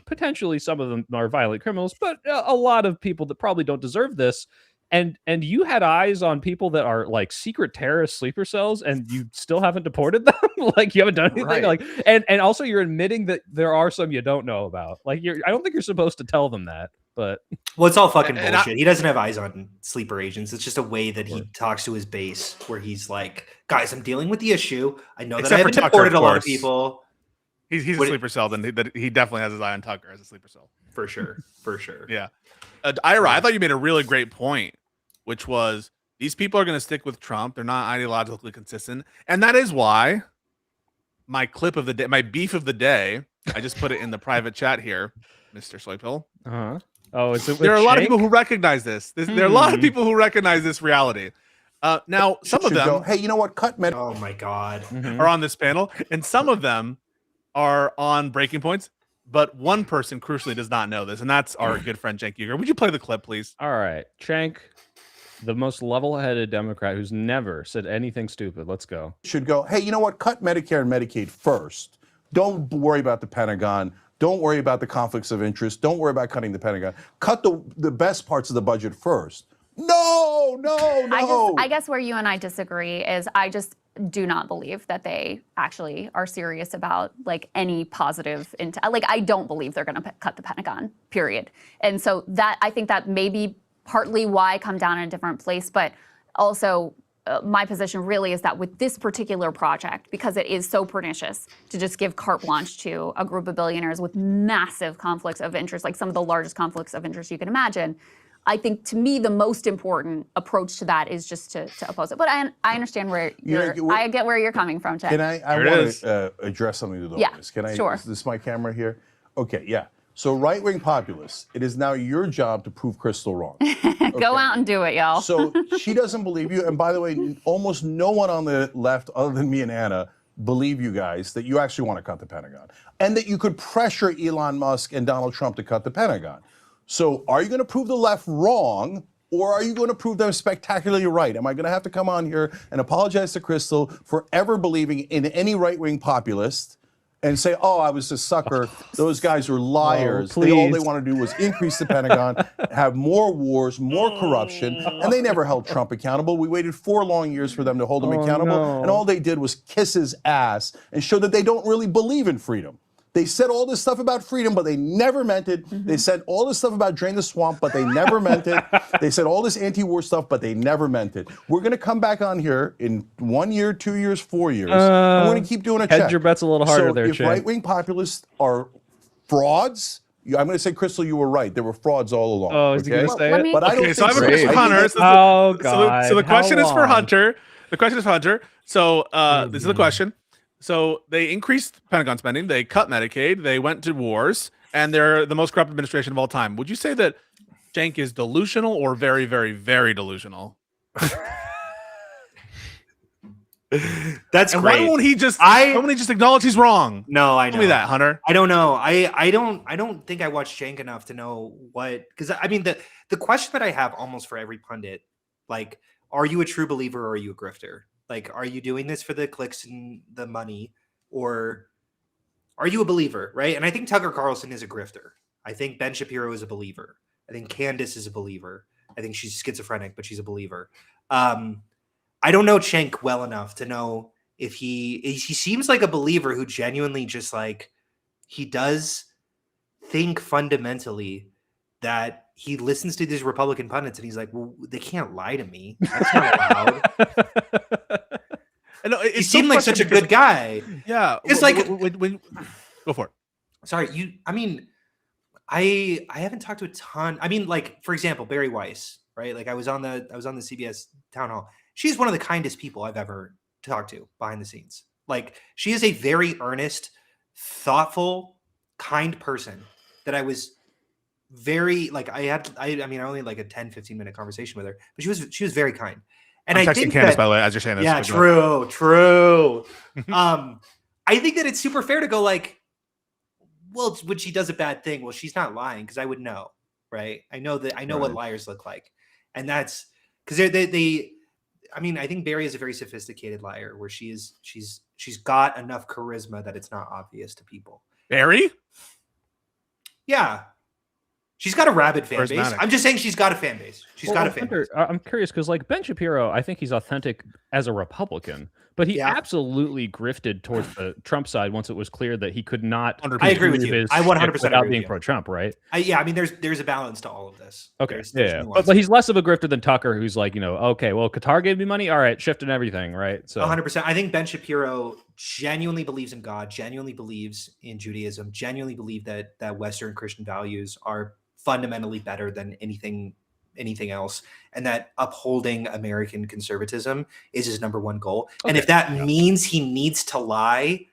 potentially some of them are violent criminals, but a lot of people that probably don't deserve this. And you had eyes on people that are like secret terrorist sleeper cells, and you still haven't deported them. You haven't done anything. Right. And also you're admitting that there are some you don't know about. I don't think you're supposed to tell them that. But it's all fucking bullshit. He doesn't have eyes on sleeper agents. It's just a way that he talks to his base, where he's like, "Guys, I'm dealing with the issue. I know that I haven't deported a lot of people." He's a sleeper cell. Then he definitely has his eye on Tucker as a sleeper cell for sure. Yeah, Ira, I thought you made a really great point, which was these people are going to stick with Trump. They're not ideologically consistent, and that is why my clip of the day, my beef of the day, I just put it in the private chat here, Mr. Soypill. Oh, there are a lot of people who recognize this. There are a lot of people who recognize this reality. Now, some of them, go, hey, you know what? Oh my God, are on this panel, and some of them are on Breaking Points. But one person, crucially, does not know this, and that's our good friend Cenk Uygur. Would you play the clip, please? All right, Cenk, the most level-headed Democrat who's never said anything stupid. Let's go. Should go, hey, you know what? Cut Medicare and Medicaid first. Don't worry about the Pentagon. Don't worry about the conflicts of interest. Don't worry about cutting the Pentagon. Cut the best parts of the budget first. No. I guess where you and I disagree is I just do not believe that they actually are serious about any positive I don't believe they're going to cut the Pentagon, period. And so that I think that maybe partly why I come down in a different place, but also my position really is that with this particular project, because it is so pernicious to just give carte blanche to a group of billionaires with massive conflicts of interest, like some of the largest conflicts of interest you can imagine, I think to me the most important approach to that is just to oppose it. But I understand where I get where you're coming from, Ted. Can I want to address something to the audience? Can I? Sure. Is this my camera here? Okay, yeah. So right-wing populists, it is now your job to prove Crystal wrong. Go out and do it, y'all. So she doesn't believe you. And by the way, almost no one on the left, other than me and Anna, believe you guys that you actually want to cut the Pentagon and that you could pressure Elon Musk and Donald Trump to cut the Pentagon. So are you going to prove the left wrong, or are you going to prove them spectacularly right? Am I going to have to come on here and apologize to Crystal for ever believing in any right-wing populist and say, oh, I was a sucker. Those guys were liars. All they want to do was increase the Pentagon, have more wars, more corruption, and they never held Trump accountable. We waited 4 long years for them to hold him accountable, and all they did was kiss his ass and show that they don't really believe in freedom. They said all this stuff about freedom, but they never meant it. They said all this stuff about drain the swamp, but they never meant it. They said all this anti-war stuff, but they never meant it. We're going to come back on here in 1 year, 2 years, 4 years, and we're going to keep doing a check. Hedge your bets a little harder there, if right-wing populists are frauds, I'm going to say, Crystal, you were right. There were frauds all along. Oh, is he going to say it? But I don't so I have a think question for Hunter. So the question is for Hunter. The question is for Hunter. So this is the question. So they increased Pentagon spending, they cut Medicaid, they went to wars, and they're the most corrupt administration of all time. Would you say that Cenk is delusional or very, very, very delusional? That's and great. Why won't he just acknowledge he's wrong? No, I know. Tell me that, Hunter. I don't know. I don't think I watched Cenk enough to know what, because I mean the question that I have almost for every pundit, like, are you a true believer or are you a grifter? Like, are you doing this for the clicks and the money, or are you a believer, right? And I think Tucker Carlson is a grifter. I think Ben Shapiro is a believer. I think Candace is a believer. I think she's schizophrenic, but she's a believer. I don't know Cenk well enough to know if he seems like a believer who genuinely just like, he does think fundamentally that he listens to these Republican pundits and he's like, well, they can't lie to me. That's not allowed. He seemed like such a good guy. Yeah. It's like, when go for it. Sorry, I mean, I haven't talked to a ton. I mean, like, for example, Barry Weiss, right? Like I was on the CBS town hall. She's one of the kindest people I've ever talked to behind the scenes. Like, she is a very earnest, thoughtful, kind person that I was very, like, I mean, I only like a 10-15 minute conversation with her, but she was very kind. And I'm I texting think Candace, that, by the way, as you're saying this. yeah, true. I think that it's super fair to go like, well, when she does a bad thing, well, she's not lying because I would know, right? I know what liars look like, and that's because they. I mean, I think Barry is a very sophisticated liar, where she's got enough charisma that it's not obvious to people. Barry? Yeah. She's got a rabid fan base. I'm just saying she's got a fan base. She's got a fan base. I'm curious because, like, Ben Shapiro, I think he's authentic as a Republican, but he absolutely grifted towards the Trump side once it was clear that he could not. I agree with you. I 100% without agree being with you. pro-Trump, right? I mean, there's a balance to all of this. Okay, there's but he's less of a grifter than Tucker, who's like, okay, well, Qatar gave me money, all right, shifting everything, right? So 100%. I think Ben Shapiro genuinely believes in God, genuinely believes in Judaism, genuinely believe that Western Christian values are fundamentally better than anything else, and that upholding American conservatism is his number one goal. Okay. And if that means he needs to lie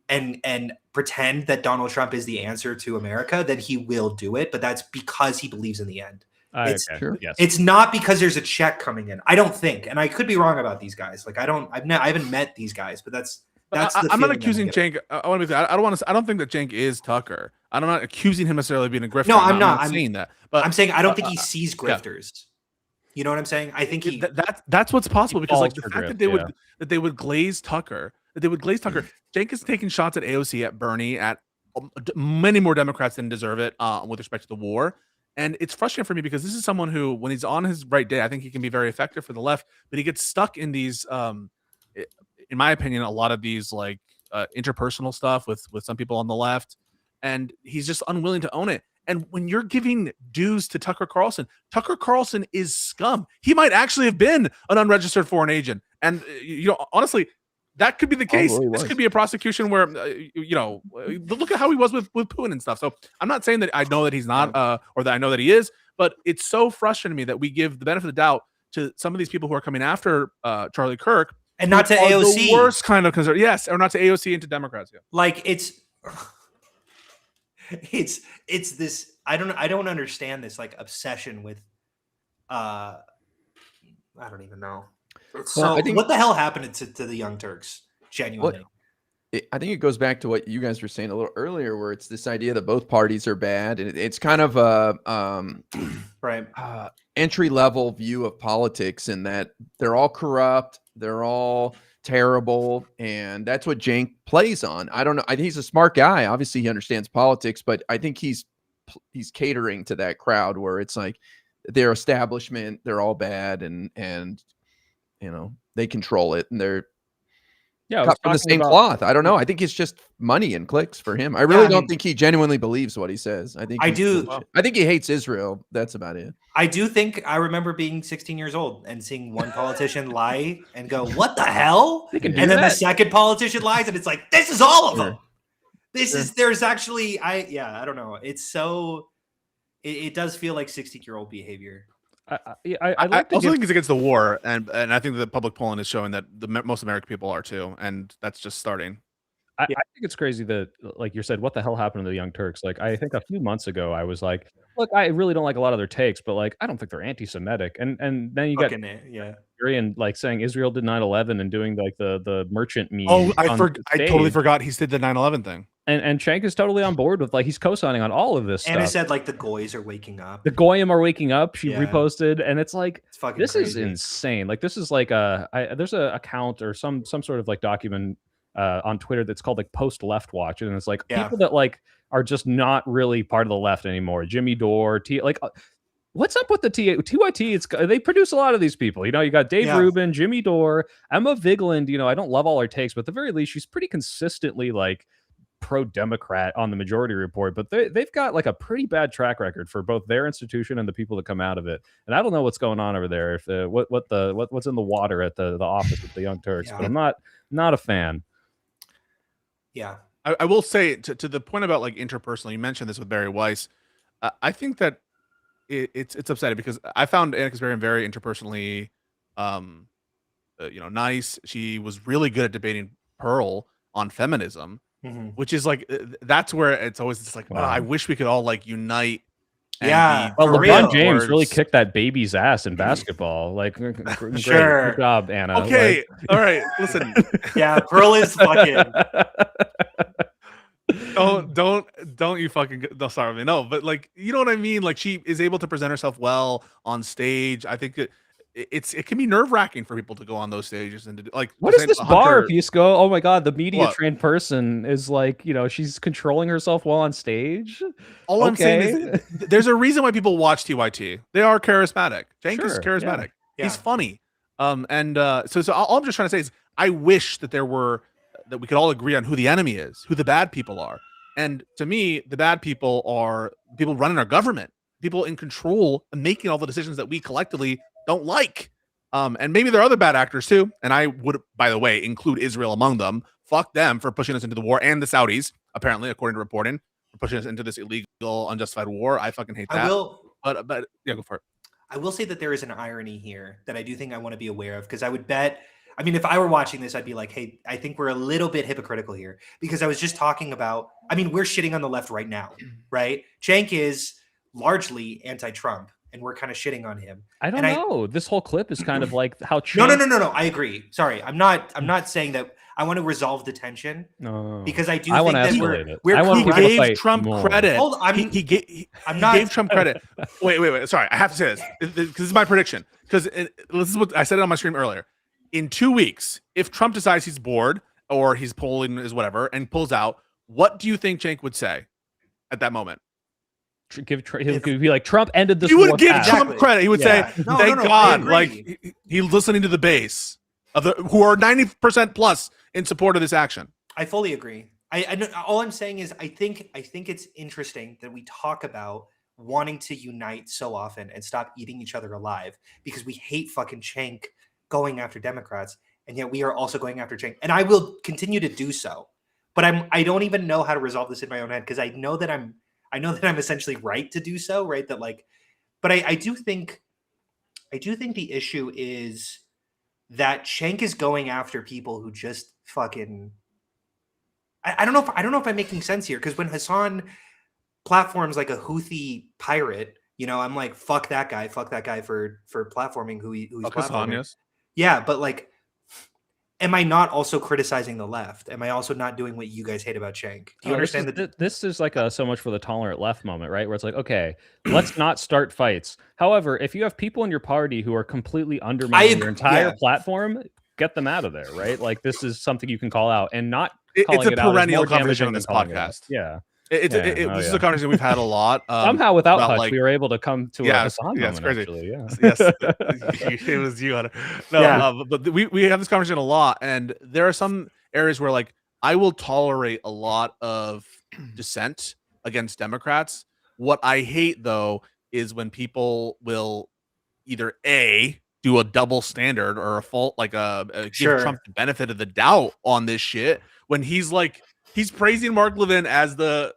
and pretend that Donald Trump is the answer to America, then he will do it. But that's because he believes in the end. It's not because there's a check coming in. I don't think, and I could be wrong about these guys. Like I haven't met these guys, but that's I'm not accusing Cenk. I want to be clear. I don't think that Cenk is Tucker. I'm not accusing him necessarily of being a grifter. No, I'm not. I'm saying that. But I'm saying I don't think he sees grifters. Yeah. You know what I'm saying? I think that's what's possible, because like the fact that they would glaze Tucker, Cenk is taking shots at AOC, at Bernie, at many more Democrats than deserve it with respect to the war. And it's frustrating for me because this is someone who, when he's on his right day, I think he can be very effective for the left, but he gets stuck in these in my opinion, a lot of these like interpersonal stuff with some people on the left, and he's just unwilling to own it. And when you're giving dues to Tucker Carlson is scum. He might actually have been an unregistered foreign agent. And, honestly, that could be the case. This could be a prosecution where, look at how he was with Putin and stuff. So I'm not saying that I know that he's not, or that I know that he is, but it's so frustrating to me that we give the benefit of the doubt to some of these people who are coming after Charlie Kirk. And not to AOC. The worst kind of concern. Yes, or not to AOC and to Democrats. Yeah. Like it's this. I don't understand this like obsession with. I don't even know. So what the hell happened to the Young Turks? Genuinely. I think it goes back to what you guys were saying a little earlier, where it's this idea that both parties are bad, and it's kind of a right entry level view of politics, in that they're all corrupt, they're all terrible, and that's what Cenk plays on. I don't know. I think he's a smart guy. Obviously, he understands politics, but I think he's catering to that crowd where it's like their establishment, they're all bad, and they control it, and they're cut from the same cloth. I don't know. I think it's just money and clicks for him. I really don't think he genuinely believes what he says. I think I think he hates Israel. That's about it. I do think I remember being 16 years old and seeing one politician lie and go, "What the hell?" And then the second politician lies, and it's like, "This is all of them." There's actually, I don't know. It's so, it does feel like 16-year-old behavior. I also think he's against the war, and I think the public polling is showing that most American people are too, and that's just starting. I think it's crazy that, like you said, what the hell happened to the Young Turks? Like, I think a few months ago, I was like, look, I really don't like a lot of their takes, but like, I don't think they're anti-Semitic. And then you got and like saying Israel did 9/11 and doing like the merchant meme. Oh, I totally forgot he did the 9/11 thing. And Cenk is totally on board with, like, he's co-signing on all of this stuff. And it said like the goys are waking up. The goyim are waking up. She reposted, and it's like, this crazy. Is insane. Like, this is like there's a account or some sort of like document on Twitter that's called like Post Left Watch, and it's like people that like are just not really part of the left anymore. Jimmy Dore, what's up with the TYT? They produce a lot of these people. You got Dave Rubin, Jimmy Dore, Emma Vigeland. I don't love all her takes, but at the very least, she's pretty consistently like pro-Democrat on the Majority Report, but they've got like a pretty bad track record for both their institution and the people that come out of it. And I don't know what's going on over there, if what's in the water at the office with the Young Turks, but I'm not a fan. Yeah, I will say to the point about like interpersonal. You mentioned this with Barry Weiss. I think that it's upsetting because I found Anna Kasparian very interpersonally, nice. She was really good at debating Pearl on feminism. Mm-hmm. Which is like, that's where it's always just like, I wish we could all like unite. Well, LeBron James really kicked that baby's ass in basketball. Like, great, good job, Anna. Okay, all right, listen. Pearl is fucking. Don't you fucking sorry with me. No, but like, you know what I mean? Like, she is able to present herself well on stage. I think it can be nerve-wracking for people to go on those stages and to like. What is this bar, Pisco? Oh my god, the media trained person is like, she's controlling herself while on stage. All I'm saying is there's a reason why people watch TYT. They are charismatic. Cenk is charismatic. Yeah. He's funny. So all I'm just trying to say is I wish that we could all agree on who the enemy is, who the bad people are. And to me, the bad people are people running our government, people in control and making all the decisions that we collectively don't like. And maybe there are other bad actors too. And I would, by the way, include Israel among them. Fuck them for pushing us into the war, and the Saudis, apparently, according to reporting, for pushing us into this illegal, unjustified war. I fucking hate that. But yeah, go for it. I will say that there is an irony here that I do think I want to be aware of, because I would bet, if I were watching this, I'd be like, hey, I think we're a little bit hypocritical here, because I was just talking about, we're shitting on the left right now, right? Cenk is largely anti-Trump, and we're kind of shitting on him. I don't know. This whole clip is kind of like how No. I agree. Sorry. I'm not saying that. I want to resolve the tension. No. Because I do think that he gave Trump credit. He gave Trump credit. Wait. Sorry. I have to say this. This is my prediction. Because this is what I said it on my stream earlier. In 2 weeks, if Trump decides he's bored or he's polling is whatever and pulls out, what do you think Cenk would say at that moment? He'll be like, Trump ended this. He would give Trump credit. He would say, "Thank God!" Like he's listening to the base of who are 90% plus in support of this action. I fully agree. I know, all I'm saying is I think it's interesting that we talk about wanting to unite so often and stop eating each other alive because we hate fucking Cenk going after Democrats, and yet we are also going after Cenk, and I will continue to do so. But I don't even know how to resolve this in my own head because I know that I'm essentially right to do so, right? That like, but I do think the issue is that Cenk is going after people who just fucking. I don't know if I'm making sense here because when Hassan platforms like a Houthi pirate, you know, I'm like, fuck that guy for platforming who he's platforming. Yes. Yeah, but like, am I not also criticizing the left? Am I also not doing what you guys hate about Cenk? Do you understand that? This is like a so much for the tolerant left moment, right? Where it's like, okay, let's not start fights. However, if you have people in your party who are completely undermining your entire platform, get them out of there, right? Like this is something you can call out and not. It's a perennial conversation on this podcast. Yeah. This is a conversation we've had a lot. Somehow, without Hutch, we were able to come to a Hassan moment. It's crazy. Actually, Yes, it was you, Hunter. No, but we have this conversation a lot, and there are some areas where like I will tolerate a lot of dissent against Democrats. What I hate though is when people will either do a double standard or a fault like give Trump the benefit of the doubt on this shit when he's praising Mark Levin as the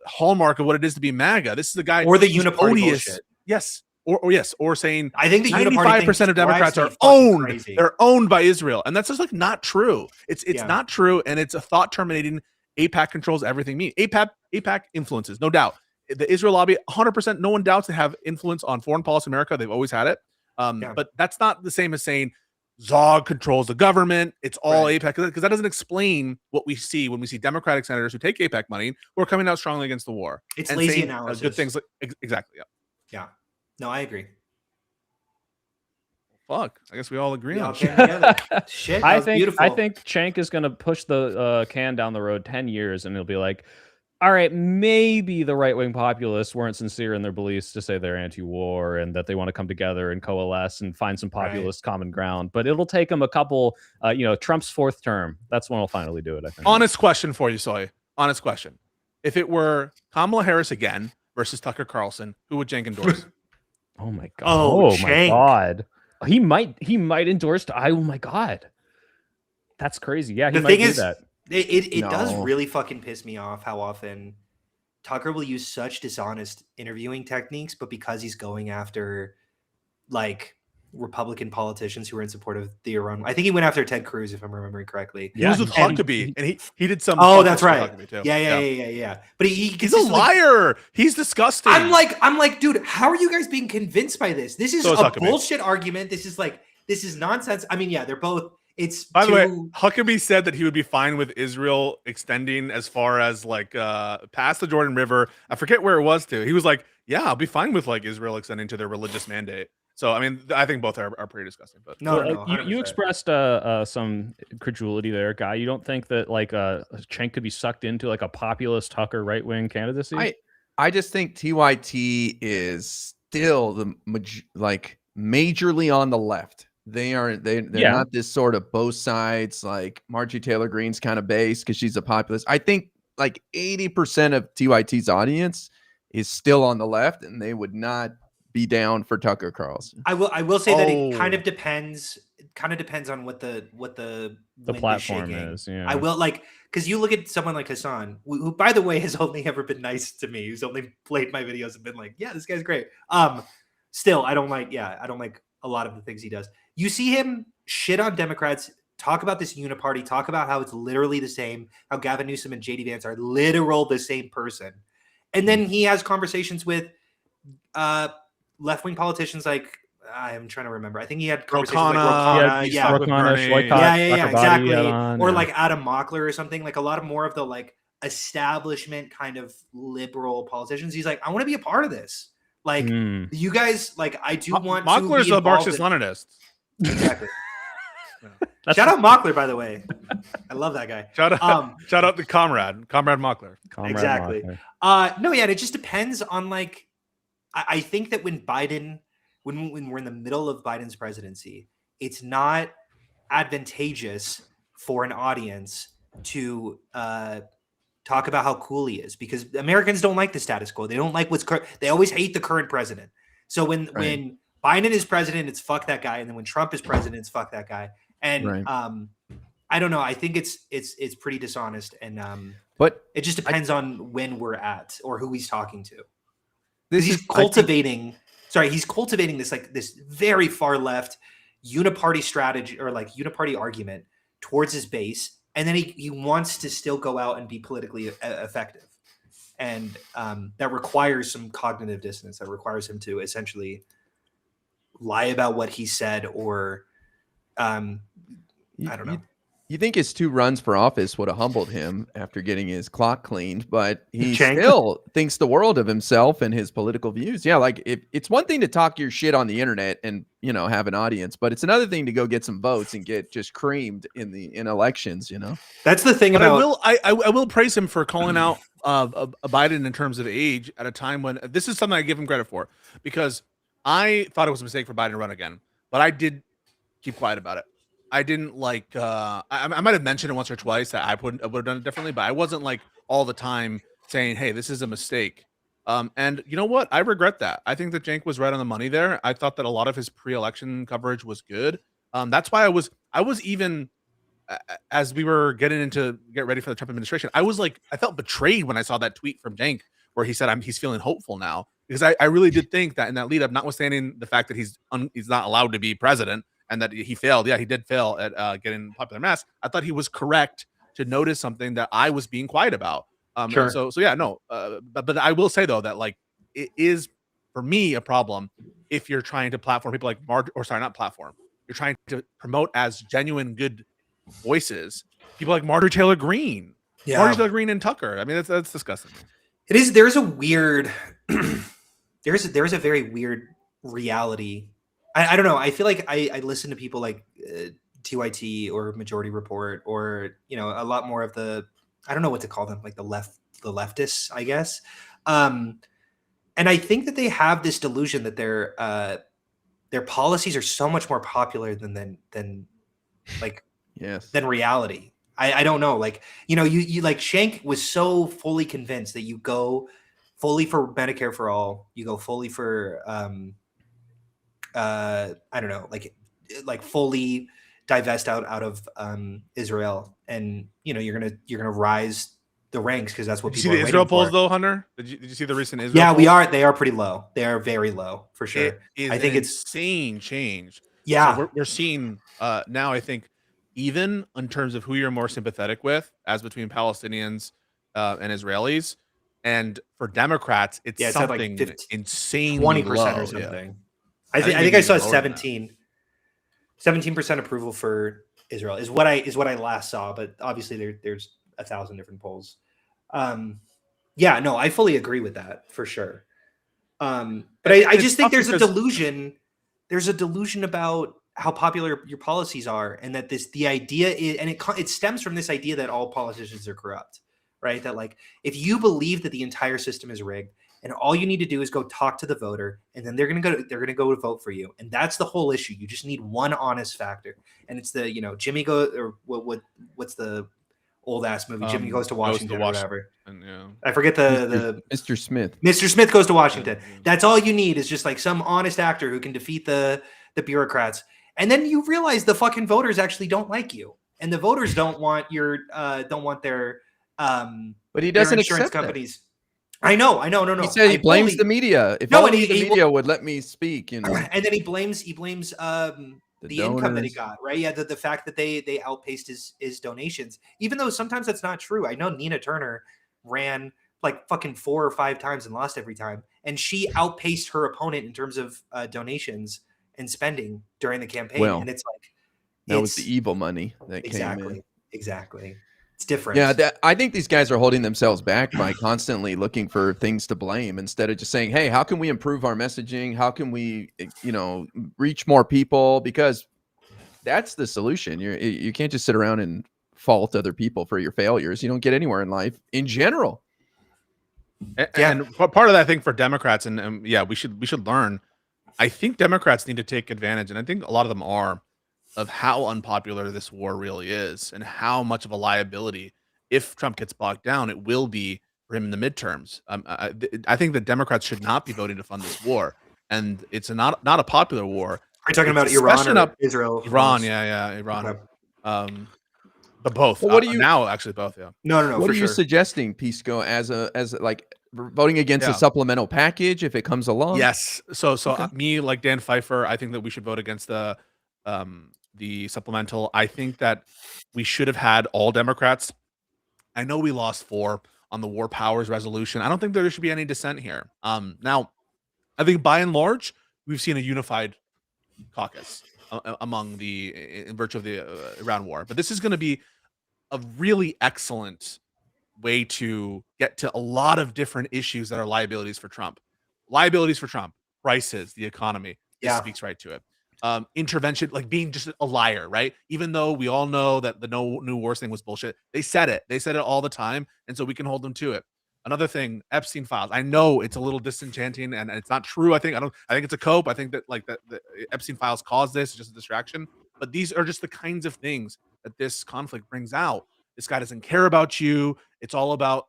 hallmark of what it is to be MAGA. This is the guy or the uniparty bullshit. Yes. Or saying I think the 95% of Democrats are owned. Crazy. They're owned by Israel. And that's just like not true. It's not true. And it's a thought terminating. AIPAC controls everything. AIPAC influences, no doubt. The Israel lobby, 100%, no one doubts they have influence on foreign policy in America. They've always had it. But that's not the same as saying Zog controls the government. It's all AIPAC, because that doesn't explain what we see when we see Democratic senators who take AIPAC money who are coming out strongly against the war. It's lazy analysis. Good things. Exactly. Yeah. No, I agree. Fuck. I guess we all agree on that. Shit. I think Cenk is going to push the can down the road 10 years, and he'll be like, all right, maybe the right-wing populists weren't sincere in their beliefs to say they're anti-war and that they want to come together and coalesce and find some populist common ground. But it'll take them a couple, Trump's fourth term. That's when he'll finally do it, I think. Honest question for you, Soy. Honest question. If it were Kamala Harris again versus Tucker Carlson, who would Cenk endorse? Oh, my God. Oh my God. He might endorse. Oh, my God. That's crazy. Yeah, he might do that. It does really fucking piss me off how often Tucker will use such dishonest interviewing techniques, but because he's going after like Republican politicians who are in support of the Iran, I think he went after Ted Cruz, if I'm remembering correctly. He was with Huckabee, and he did some. Oh, that's right. Too. Yeah. But he's a liar. He's disgusting. I'm like, dude, how are you guys being convinced by this? This is a bullshit argument. This is nonsense. I mean, yeah, they're both. By the way, Huckabee said that he would be fine with Israel extending as far as like past the Jordan River. I forget where it was to. He was like, "Yeah, I'll be fine with like Israel extending to their religious mandate." So I mean, I think both are pretty disgusting. But you expressed some credulity there, Guy. You don't think that like Cenk could be sucked into like a populist Tucker right wing candidacy? I just think TYT is still the majorly on the left. They're not this sort of both sides like Marjorie Taylor Greene's kind of base because she's a populist. I think like 80% of TYT's audience is still on the left, and they would not be down for Tucker Carlson. I will say that it kind of depends. It kind of depends on what the platform is. Yeah. I will because you look at someone like Hassan, who by the way has only ever been nice to me. Who's only played my videos and been like, yeah, this guy's great. Still, I don't like a lot of the things he does. You see him shit on Democrats, talk about this uniparty, talk about how it's literally the same, how Gavin Newsom and JD Vance are literal the same person. And then he has conversations with left-wing politicians like, I'm trying to remember. I think he had conversations with Ro exactly. Or like Adam Mockler or something, like a lot of more of the like establishment kind of liberal politicians. He's like, I want to be a part of this. Like you guys, like I do want Mockler's to be a Marxist-Leninist. Exactly. Shout out Mockler, by the way. I love that guy. Shout out to Comrade Mockler. Exactly. No, yeah, it just depends on like. I think that when we're in the middle of Biden's presidency, it's not advantageous for an audience to talk about how cool he is, because Americans don't like the status quo. They don't like what's current. They always hate the current president. So when Biden is president, it's fuck that guy, and then when Trump is president, it's fuck that guy. And I don't know. I think it's pretty dishonest, and but it just depends on when we're at or who he's talking to. He's cultivating this like this very far left uniparty strategy, or like uniparty argument towards his base, and then he wants to still go out and be politically effective, and that requires some cognitive dissonance. That requires him to essentially lie about what he said, or I don't know. You think his 2 runs for office would have humbled him after getting his clock cleaned, but he still thinks the world of himself and his political views. Yeah, like it's one thing to talk your shit on the internet and, you know, have an audience, but it's another thing to go get some votes and get just creamed in elections, you know? That's the thing about... I will praise him for calling out Biden in terms of age at a time when... This is something I give him credit for, because I thought it was a mistake for Biden to run again, but I did keep quiet about it. I didn't like I might have mentioned it once or twice that I would have done it differently, but I wasn't like all the time saying, hey, this is a mistake. And you know what? I regret that. I think that Cenk was right on the money there. I thought that a lot of his pre-election coverage was good. That's why I was even as we were get ready for the Trump administration, I felt betrayed when I saw that tweet from Cenk where he said he's feeling hopeful now, because I really did think that in that lead up, notwithstanding the fact that he's not allowed to be president, and that he failed. Yeah, he did fail at getting popular mass. I thought he was correct to notice something that I was being quiet about. Sure. So yeah, no. But I will say though that like it is for me a problem if you're trying to platform people like not platform. You're trying to promote as genuine good voices people like Marjorie Taylor Greene, Marjorie Taylor Greene and Tucker. I mean that's disgusting. It is. There's a weird. there's a very weird reality. I don't know. I feel like I listen to people like TYT or Majority Report, or a lot more of the, I don't know what to call them, like the leftists, I guess. And I think that they have this delusion that their policies are so much more popular than reality. I don't know. Like you like Cenk was so fully convinced that you go fully for Medicare for all, you go fully for I don't know, like fully divest out of Israel, and you're gonna rise the ranks, because that's what people. Did you see the Israel polls though, Hunter? Did you see the recent Israel? Yeah, polls? They are pretty low. They are very low for sure. I think it's insane change. Yeah, so we're seeing now. I think even in terms of who you're more sympathetic with, as between Palestinians and Israelis, and for Democrats, it's something like insane, 20% or something. Yeah. I think I saw 17% approval for Israel is what I last saw, but obviously there's 1,000 different polls. Yeah, no, I fully agree with that for sure. But I just think there's a delusion. There's a delusion about how popular your policies are, and that the idea is, and it stems from this idea that all politicians are corrupt, right? That like if you believe that the entire system is rigged, and all you need to do is go talk to the voter, and then they're gonna go to vote for you, and that's the whole issue. You just need one honest factor, and it's the Jimmy goes, or what's the old ass movie? Jimmy Goes to Washington, or whatever. Yeah. I forget the Mr. Smith. Mr. Smith Goes to Washington. That's all you need, is just like some honest actor who can defeat the bureaucrats, and then you realize the fucking voters actually don't like you, and the voters don't want their but he doesn't accept companies. That. I know. No. He said he blames the media. If only the media would let me speak, And then he blames the income that he got, right? Yeah, the fact that they outpaced his donations, even though sometimes that's not true. I know Nina Turner ran like fucking 4 or 5 times and lost every time, and she outpaced her opponent in terms of donations and spending during the campaign. Well, and it's like that was the evil money that came in. Exactly. It's different. Yeah, I think these guys are holding themselves back by constantly looking for things to blame, instead of just saying, hey, how can we improve our messaging? How can we, reach more people? Because that's the solution. You can't just sit around and fault other people for your failures. You don't get anywhere in life in general. And part of that, I think, for Democrats, and we should learn. I think Democrats need to take advantage, and I think a lot of them are, of how unpopular this war really is and how much of a liability, if Trump gets bogged down, it will be for him in the midterms. I think that Democrats should not be voting to fund this war, and it's not a popular war. Are you talking about It's Iran especially or not Israel? Iran, Hamas? yeah, Iran. Okay. But both. Well, what do you- now? Actually, both. Yeah. No, What for are you sure. suggesting, Pisco, as like voting against Yeah. a supplemental package if it comes along? Yes. So Okay. me, like Dan Pfeiffer, I think that we should vote against the supplemental. I think that we should have had all Democrats. I know we lost 4 on the War Powers resolution. I don't think there should be any dissent here. Now, I think by and large, we've seen a unified caucus among in virtue of the Iran war. But this is going to be a really excellent way to get to a lot of different issues that are liabilities for Trump. Liabilities for Trump, prices, the economy. This Yeah. speaks right to it. Intervention, like being just a liar, right? Even though we all know that the no new wars thing was bullshit, they said it. They said it all the time, and so we can hold them to it. Another thing, Epstein files. I know it's a little disenchanting and it's not true. I think it's a cope. I think that like the Epstein files caused this, just a distraction. But these are just the kinds of things that this conflict brings out. This guy doesn't care about you. It's all about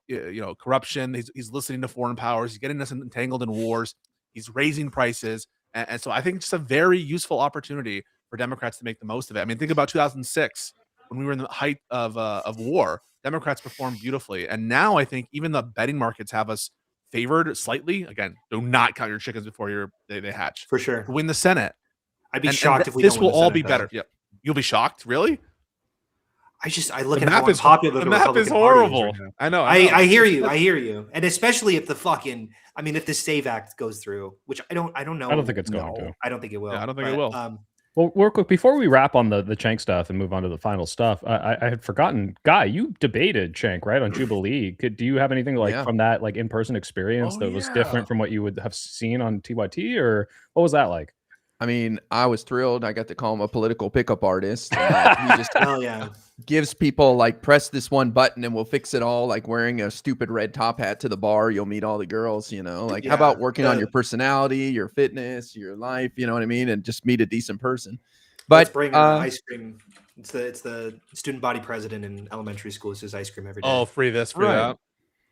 corruption. He's listening to foreign powers. He's getting us entangled in wars. He's raising prices. And so I think it's just a very useful opportunity for Democrats to make the most of it. I mean, think about 2006 when we were in the height of war. Democrats performed beautifully, and now I think even the betting markets have us favored slightly. Again, do not count your chickens before they hatch. For sure. To win the Senate, I'd be and shocked if we this don't win will the all Senate, be though. better. Yeah, you'll be shocked. Really? I look The at how map is unpopular the the map Republican is Party horrible. right now. I know. I hear you, and especially if if the SAVE Act goes through, which I don't know. I don't think it's going to. I don't think it will. Yeah, I don't think it will. Well, real quick, before we wrap on the Cenk stuff and move on to the final stuff, I had forgotten, Guy, you debated Cenk, right, on Jubilee. Do you have anything from that in-person experience that was different from what you would have seen on TYT, or what was that like? I mean, I was thrilled. I got to call him a political pickup artist. He just gives people like, press this one button and we'll fix it all. Like wearing a stupid red top hat to the bar, you'll meet all the girls, Like, how about working on your personality, your fitness, your life, you know what I mean? And just meet a decent person. But let's bring ice cream. It's the student body president in elementary school. It's just ice cream every day. Oh, free this, free that.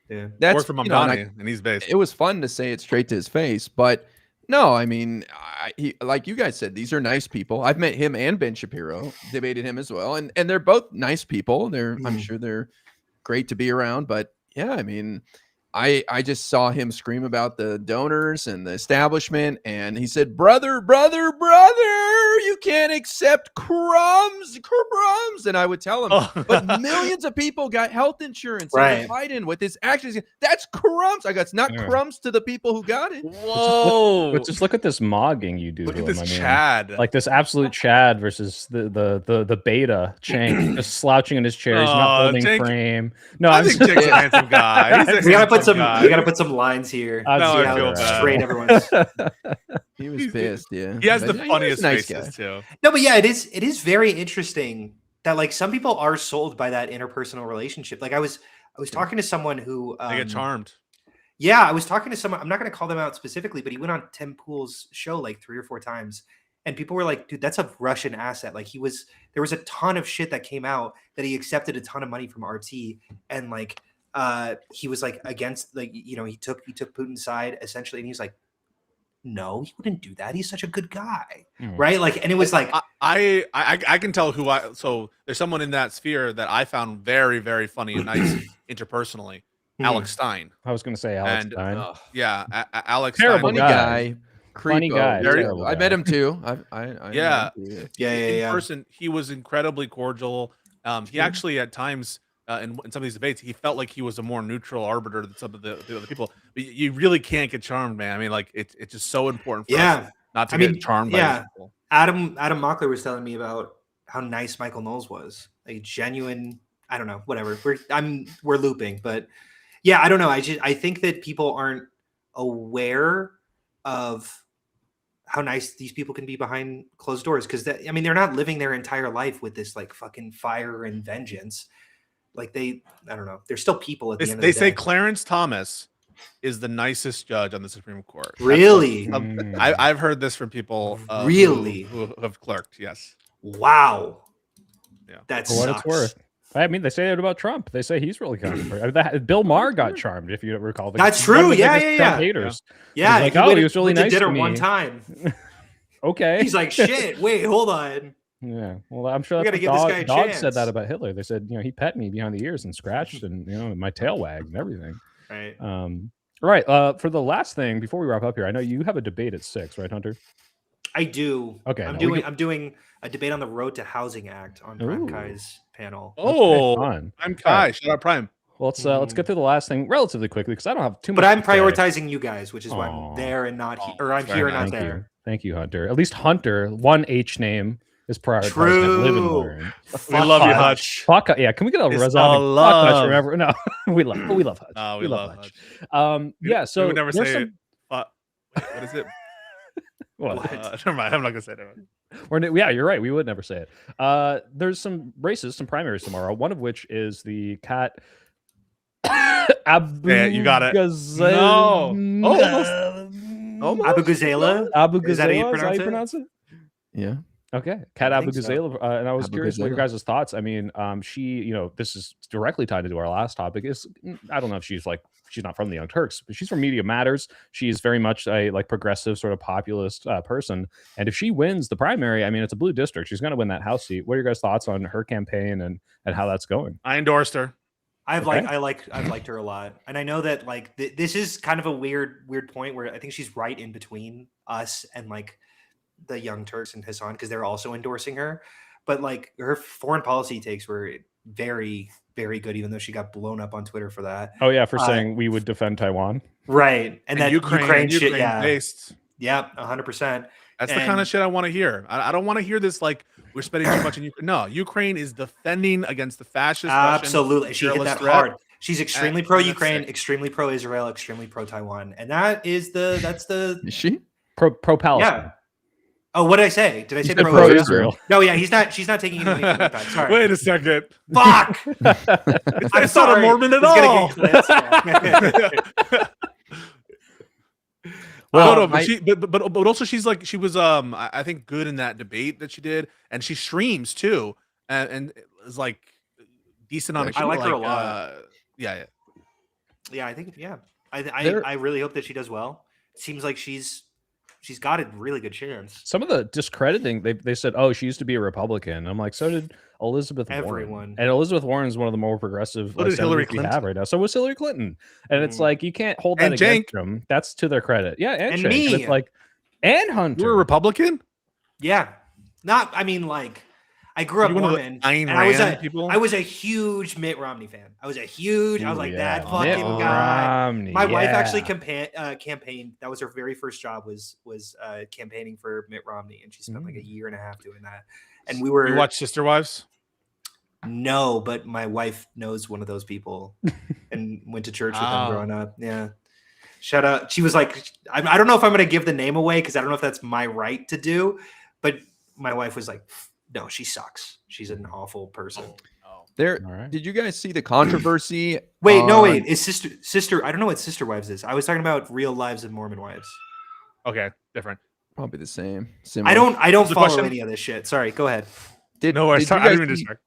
Yeah. That's work for Mamdani, and he's based. It was fun to say it straight to his face, but no, I mean, like you guys said, these are nice people. I've met him and Ben Shapiro, debated him as well, and they're both nice people. I'm sure they're great to be around. But yeah, I mean, I just saw him scream about the donors and the establishment, and he said, "Brother, brother, brother, you can't accept crumbs." And I would tell him, but millions of people got health insurance. Right. Biden with his actions, that's crumbs. I go, it's not crumbs to the people who got it. Whoa! But just look at this mogging you do. Look to at him. this Chad. Like this absolute Chad versus the beta Cenk, just slouching in his chair. He's not holding frame. No, I think Cenk's a handsome guy. We gotta put some lines here. No, I feel bad. Straight everyone's. He was pissed. Yeah, he has but the funniest nice faces too. No, but yeah, it is very interesting that like some people are sold by that interpersonal relationship. Like I was talking to someone who They get charmed. Yeah, I was talking to someone. I'm not going to call them out specifically, but he went on Tim Pool's show like 3 or 4 times, and people were like, "Dude, that's a Russian asset." Like there was a ton of shit that came out that he accepted a ton of money from RT, and like he was like against he took Putin's side essentially, and he was like, no, he wouldn't do that. He's such a good guy, right? Like, and it was like I can tell who so there's someone in that sphere that I found very, very funny and nice interpersonally. Alex Stein. I was going to say Alex Stein. Yeah, Alex Terrible Stein. Funny guy. Funny guy. I met him too. Yeah. In person, he was incredibly cordial. He actually at times in some of these debates, he felt like he was a more neutral arbiter than some of the other people. But you really can't get charmed, man. I mean, like it's just so important for us not to get charmed by these people. Adam Mockler was telling me about how nice Michael Knowles was. Like genuine, I don't know, whatever. We're looping, but yeah, I don't know. I think that people aren't aware of how nice these people can be behind closed doors, because they're not living their entire life with this like fucking fire and vengeance. Like I don't know. They're still people at the end of the day. They say Clarence Thomas is the nicest judge on the Supreme Court. Really? I've heard this from people really who have clerked. Yes. Wow. Yeah. That For what sucks. it's worth. I mean, they say it about Trump. They say he's really kind of. Bill Maher got charmed, if you recall. That's One of true. the Yeah, biggest Trump haters. Yeah, He's like, he he was really went to nice dinner to me. one time. Okay. He's like, shit. Wait, hold on. Yeah. Well, I'm sure We that's gotta what give this guy a Dog chance. said that about Hitler. They said, he pet me behind the ears and scratched, and my tail wagged and everything. Right. Right. For the last thing before we wrap up here, I know you have a debate at 6, right, Hunter? I do. Okay. I'm doing a debate on the Road to Housing Act on Prime Kai's panel. Oh, fun. Prime Kai. Shout out Prime. Well, let's get through the last thing relatively quickly because I don't have too much. But I'm to say. prioritizing you guys, which is why I'm there and not here, or I'm here and not Thank there. you. Thank you, Hunter. At least Hunter, one H name is prioritized. True. Live and learn. We love you, Hutch. Fuck, yeah. Can we get a It's resounding all fuck Hutch? love. Remember? No, we love Hutch. We love Hutch. Yeah. So we would never there's say. some- What is it? What? Never mind. I'm not gonna say that. Yeah, you're right. We would never say it. There's some races, some primaries tomorrow. One of which is the Cat Abu. Yeah, you got it. No. Abu Ghazala? Abu Is that how you Ghazala? Is how you pronounce pronounce it? Yeah. Okay, Cat I Abu think so. Ghazala, and I was Abu curious what your Ghazala. guys' thoughts. I mean, she, this is directly tied into our last topic. I don't know if she's not from the Young Turks, but she's from Media Matters. She's very much a progressive sort of populist person, and if she wins the primary, I mean, it's a blue district. She's going to win that House seat. What are your guys' thoughts on her campaign and how that's going? I endorsed her. I've liked her a lot, and I know that this is kind of a weird point where I think she's right in between us and the Young Turks and Hassan because they're also endorsing her, but her foreign policy takes were very, very good, even though she got blown up on Twitter for that. Oh yeah, for saying we would defend Taiwan, right? And that Ukraine shit, yeah, based. Yeah, 100%. That's the kind of shit I want to hear. I don't want to hear this we're spending too much in Ukraine. No, Ukraine is defending against the fascist. Absolutely, she hit that hard. She's extremely pro-Ukraine, sick. extremely pro-Israel, extremely pro-Taiwan, and that's the Is she? pro-Palestine. Yeah. Oh, what did I say? Did I say pro-Israel? No, yeah, she's not taking anything from impact. Sorry. Wait a second. Fuck. I'm not a Mormon at all. Well, but also she was I think good in that debate that she did, and she streams too, and is decent on. I like her a lot. Yeah. I think I really hope that she does well. It seems like she's got a really good chance. Some of the discrediting, they said, oh, she used to be a Republican. I'm like, so did Elizabeth Everyone. Warren. And Elizabeth Warren is one of the more progressive So did Hillary senators we Clinton. have right now. So was Hillary Clinton. And it's you can't hold And that against Cenk. them. That's to their credit. Yeah, and Cenk. me. But it's and Hunter. You were a Republican? Yeah. I grew up You're one of the Mormon, Ayn and I Rand people? was a huge Mitt Romney fan. I was like, that fucking Mitt guy. Romney, My wife yeah. actually campaigned. That was her very first job was campaigning for Mitt Romney, and she spent a year and a half doing that. And we were You watch Sister Wives? No, but my wife knows one of those people and went to church with them growing up. Yeah. Shout out. She was like, I don't know if I'm going to give the name away because I don't know if that's my right to do, but my wife was like, no, she sucks. She's an awful person. There. All right. Did you guys see the controversy? Wait. Is sister? I don't know what Sister Wives is. I was talking about Real Lives of Mormon Wives. Okay, different. Probably the same. Similar. I don't the follow question? any of this shit. Sorry, go ahead. No worries. did you I didn't guys mean to see- distract.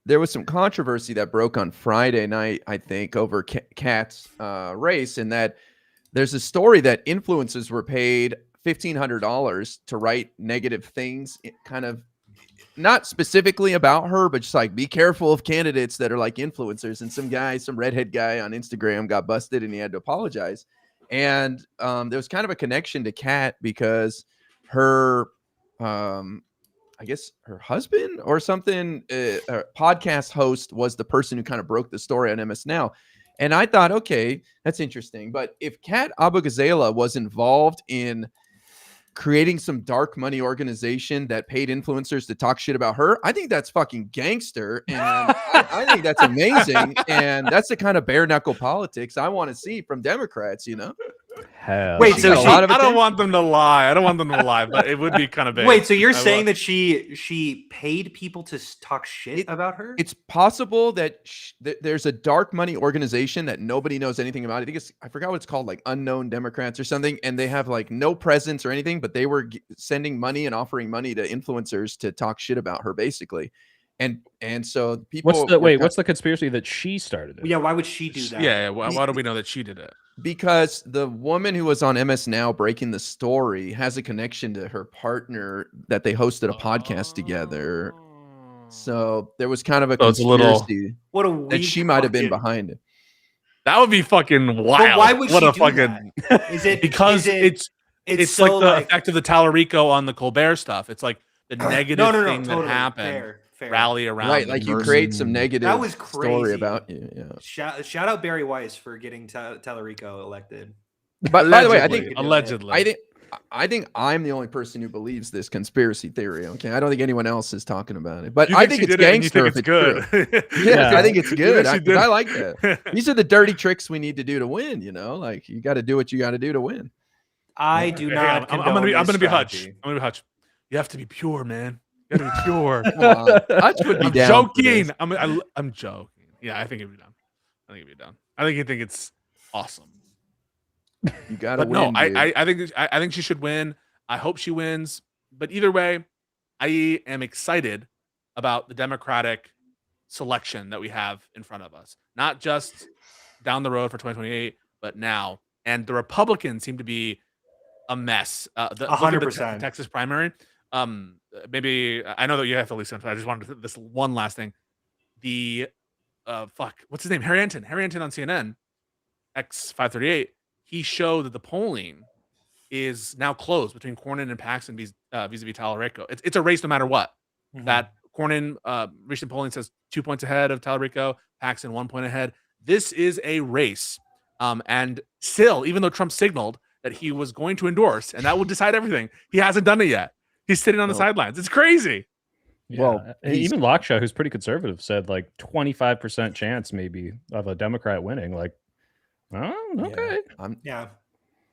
There was some controversy that broke on Friday night, I think, over Kat's race, and that there's a story that influencers were paid $1,500 to write negative things, kind of not specifically about her, but just be careful of candidates that are influencers. And some redhead guy on Instagram got busted and he had to apologize. And there was kind of a connection to Kat because her, I guess her husband or something, a podcast host was the person who kind of broke the story on MS Now. And I thought, okay, that's interesting. But if Cat Abu Ghazala was involved in creating some dark money organization that paid influencers to talk shit about her, I think that's fucking gangster. And I think that's amazing. And that's the kind of bare knuckle politics I want to see from Democrats, Hell, Wait, she so got a she- lot of I don't attention. want them to lie. I don't want them to lie, but it would be kind of big. Wait, so you're I saying wa- that she paid people to talk shit about her? It's possible that there's a dark money organization that nobody knows anything about. I forgot what it's called, like Unknown Democrats or something, and they have like no presence or anything, but they were sending money and offering money to influencers to talk shit about her, basically. And so people. What's the conspiracy that she started it? Yeah, why would she do that? Yeah, why do we know that she did it? Because the woman who was on MS Now breaking the story has a connection to her partner that they hosted a podcast together. So there was kind of a So it's a little- conspiracy What a that weak she might have been fucking- behind it. That would be fucking wild. But why would what she a do fucking that? Is it because is it's so like the effect of the Tallarico on the Colbert stuff. It's like the negative no, thing totally. that happened. Fair. Rally around, Right, the like you person. create some negative That was story crazy. about you. Yeah. Shout out Barry Weiss for getting Tallarico elected. But by the way, I think allegedly. I think I'm the only person who believes this conspiracy theory. Okay, I don't think anyone else is talking about it. But You I think think she it's did it and you gangster think if it's it's good. true. Yeah, Yeah. I think it's You good. think she did? I like that. These are the dirty tricks we need to do to win. You know, like you got to do what you got to do to win. I do Okay, not. I'm gonna be Hutch. strategy. I'm gonna be Hutch. You have to be pure, man. You gotta be pure. Come on. Hutch would be I'm down for joking. this. I'm joking. Yeah, I think it'd be done. I think it'd be done. I think you think it's awesome. You got to But win. no, dude. I think she should win. I hope she wins. But either way, I am excited about the Democratic selection that we have in front of us. Not just down the road for 2028, but now. And the Republicans seem to be a mess. Look at the 100%. Texas primary. Maybe I know that you have to listen. I just wanted to, this one last thing. The what's his name? Harry Anton on CNN, X538. He showed that the polling is now closed between Cornyn and Paxton vis-a-vis Tallarico. It's a race no matter what. Mhm. That Cornyn recent polling says 2 points ahead of Tallarico, Paxton 1 point ahead. This is a race. And still, even though Trump signaled that he was going to endorse and that would decide everything, he hasn't done it yet. He's sitting on the sidelines. It's crazy. Yeah. Well, and even Lockshaw, who's pretty conservative, said like 25% chance maybe of a Democrat winning. Like, oh, okay. Yeah.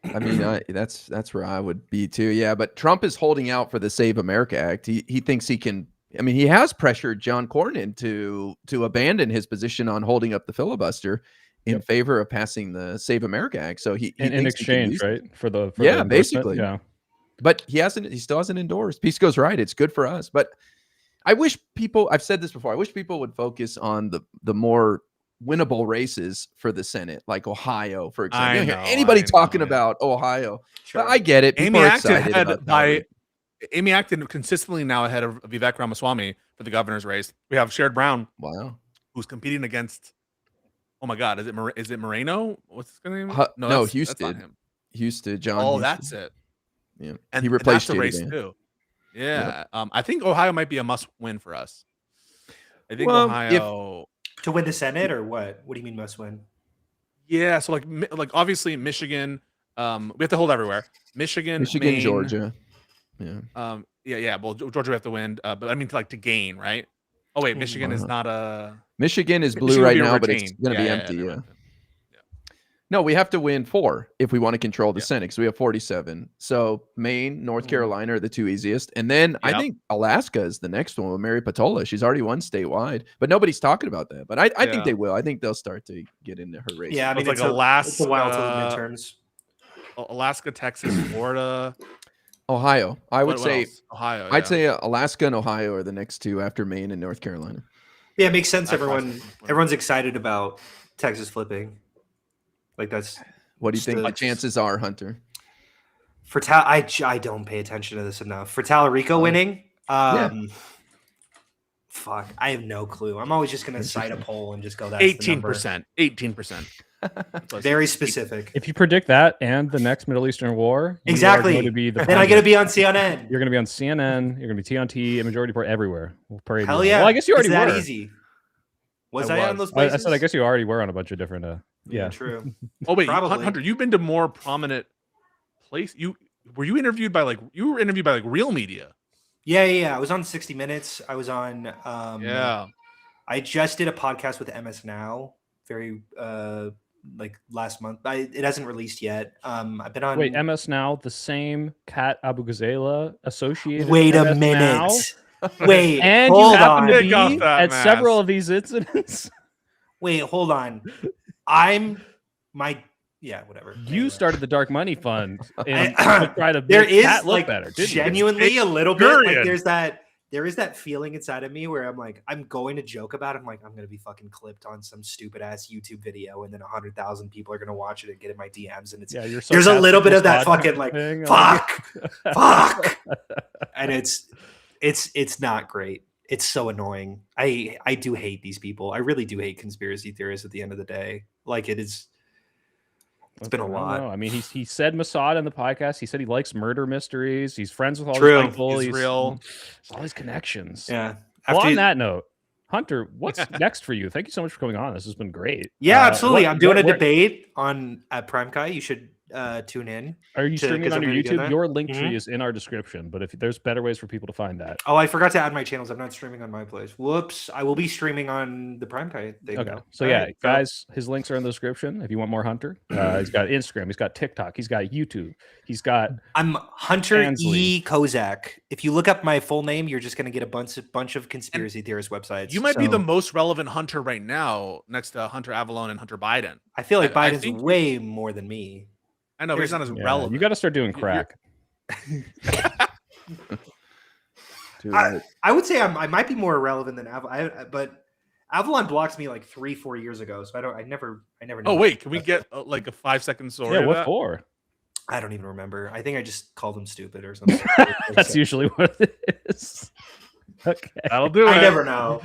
I mean, that's where I would be too. Yeah, but Trump is holding out for the Save America Act. He thinks he can. I mean, he has pressured John Cornyn to abandon his position on holding up the filibuster in favor of passing the Save America Act. So he in thinks he can exchange, use right? it. For the Yeah, endorsement? basically. Yeah. But he still hasn't endorsed. Pisco's right. It's good for us. But I wish people, I've said this before, I wish people would focus on the more winnable races for the Senate, like Ohio, for example. You don't hear anybody talking about Ohio. Sure. But I get it. People Amy are Acton excited had about Amy Acton consistently now ahead of Vivek Ramaswamy for the governor's race. We have Sherrod Brown, Wow. who's competing against. Oh my God, is it Moreno? What's his name? No, that's Houston. not him. Houston, John. Oh, Houston. that's it. Yeah. And He replaced that's a race Jada Van. too. Yeah. I think Ohio might be a must-win for us. I think Well, Ohio. To win the Senate or what? What do you mean must win? Yeah, so like obviously Michigan. We have to hold everywhere. Michigan, Maine, Georgia. Yeah. Yeah. Well, Georgia we have to win, but I mean to gain, right? Oh wait, Michigan is not a. Michigan is blue Michigan will right be now, but it's retained. going to be Yeah, empty. they're Yeah. empty. No, we have to win 4 if we want to control the Yeah. Senate, because we have 47. So Maine, North Carolina are the 2 easiest. And then I Yep. think Alaska is the next one with Mary Patola. She's already won statewide, but nobody's talking about that. But I think Yeah. they will. I think they'll start to get into her race. Yeah, I It's mean, like it's a while till the Alaska- midterms. Alaska, Texas, Florida. Ohio. I would What say else? Ohio. I'd yeah. say Alaska and Ohio are the next 2 after Maine and North Carolina. Yeah, it makes sense. That's awesome. Everyone's excited about Texas flipping. Like that's What do you think the Just- chances are, Hunter? for I don't pay attention to this enough. For Tallarico winning, fuck, I have no clue. I'm always just gonna cite a poll and just go that's 18%. 18%. Very specific. If you predict that and the next Middle Eastern war, you are Exactly. going to be the Then I gotta be on CNN. You're going to be on CNN. You're going to be TNT, a majority report everywhere. We'll parade Hell you. yeah! Well, I guess you already it's that were. easy. Was I I on was. those places? I said I guess you already were on a bunch of different. Yeah. true. Oh wait, Probably. Hunter, you've been to more prominent place. You were interviewed by real media. Yeah. I was on 60 Minutes. I was on. Yeah. I just did a podcast with MS Now. Very like last month. It hasn't released yet. I've been on. Wait, MS Now, the same Kat Abu Ghazala associated. Wait a MS minute. Now? Wait, And you hold happen on. to Take off be that at mask. several of these incidents. Wait, hold on. Yeah, whatever. You Anyway. started the Dark Money Fund and to try to There make is Kat look like better. Didn't you? genuinely a little bit like Period. there is that feeling inside of me where I'm like, I'm going to joke about it. I'm like, I'm gonna be fucking clipped on some stupid ass YouTube video, and then 100,000 people are gonna watch it and get in my DMs, and it's Yeah, you're there's a little bit of that sarcastic fucking like thing. fuck, and it's not great. It's so annoying. I do hate these people. I really do hate conspiracy theorists. At the end of the day, like it is. It's been a lot. I mean, he said Mossad in the podcast. He said he likes murder mysteries. He's friends with all True. these people. He's real. All these connections. Yeah. Well, on that note, Hunter, what's next for you? Thank you so much for coming on. This has been great. Yeah, absolutely. I'm doing a debate on at Prime Kai. You should tune in. Are you streaming on your YouTube? Your link tree Mhm. is in our description, but if there's better ways for people to find that. Oh, I forgot to add my channels. I'm not streaming on my place. Whoops. I will be streaming on the Prime Kai thing. Okay. Though. So All yeah, right, guys, his links are in the description. If you want more Hunter, he's got Instagram, he's got TikTok, he's got YouTube, he's got. I'm Hunter Ansley. E. Kozak. If you look up my full name, you're just going to get a bunch of conspiracy theorist websites. You might be So the most relevant Hunter right now, next to Hunter Avalon and Hunter Biden. I feel like I Biden's think- way more than me. I know, but he's not as Yeah, relevant. you got to start doing crack. I would say I might be more irrelevant than Avalon, but Avalon blocked me like 3-4 years ago, so I never. Oh wait, can we get like a 5-second story? Yeah, of what that? for? I don't even remember. I think I just called him stupid or something. That's usually what it is. Okay. That'll do it. I never know.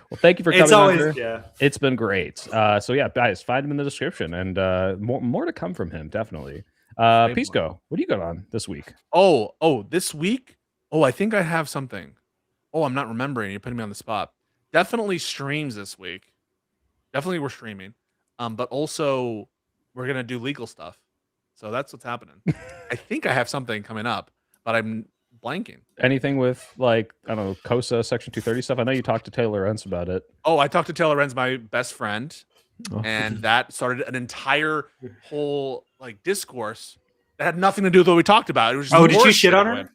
Well, thank you for coming. It's always Hunter. yeah. It's been great. So yeah, guys, find him in the description, and more to come from him, definitely. Pisco, what do you got on this week? Oh, this week? Oh, I think I have something. Oh, I'm not remembering. You're putting me on the spot. Definitely streams this week. Definitely we're streaming. But also we're gonna do legal stuff. So that's what's happening. I think I have something coming up, but I'm blanking. Anything with like, I don't know, COSA Section 230 stuff? I know you talked to Taylor Rentz about it. Oh, I talked to Taylor Renz, my best friend, Oh. and that started an entire whole like discourse that had nothing to do with what we talked about. It was just Oh, did you horse shit on anyway. her?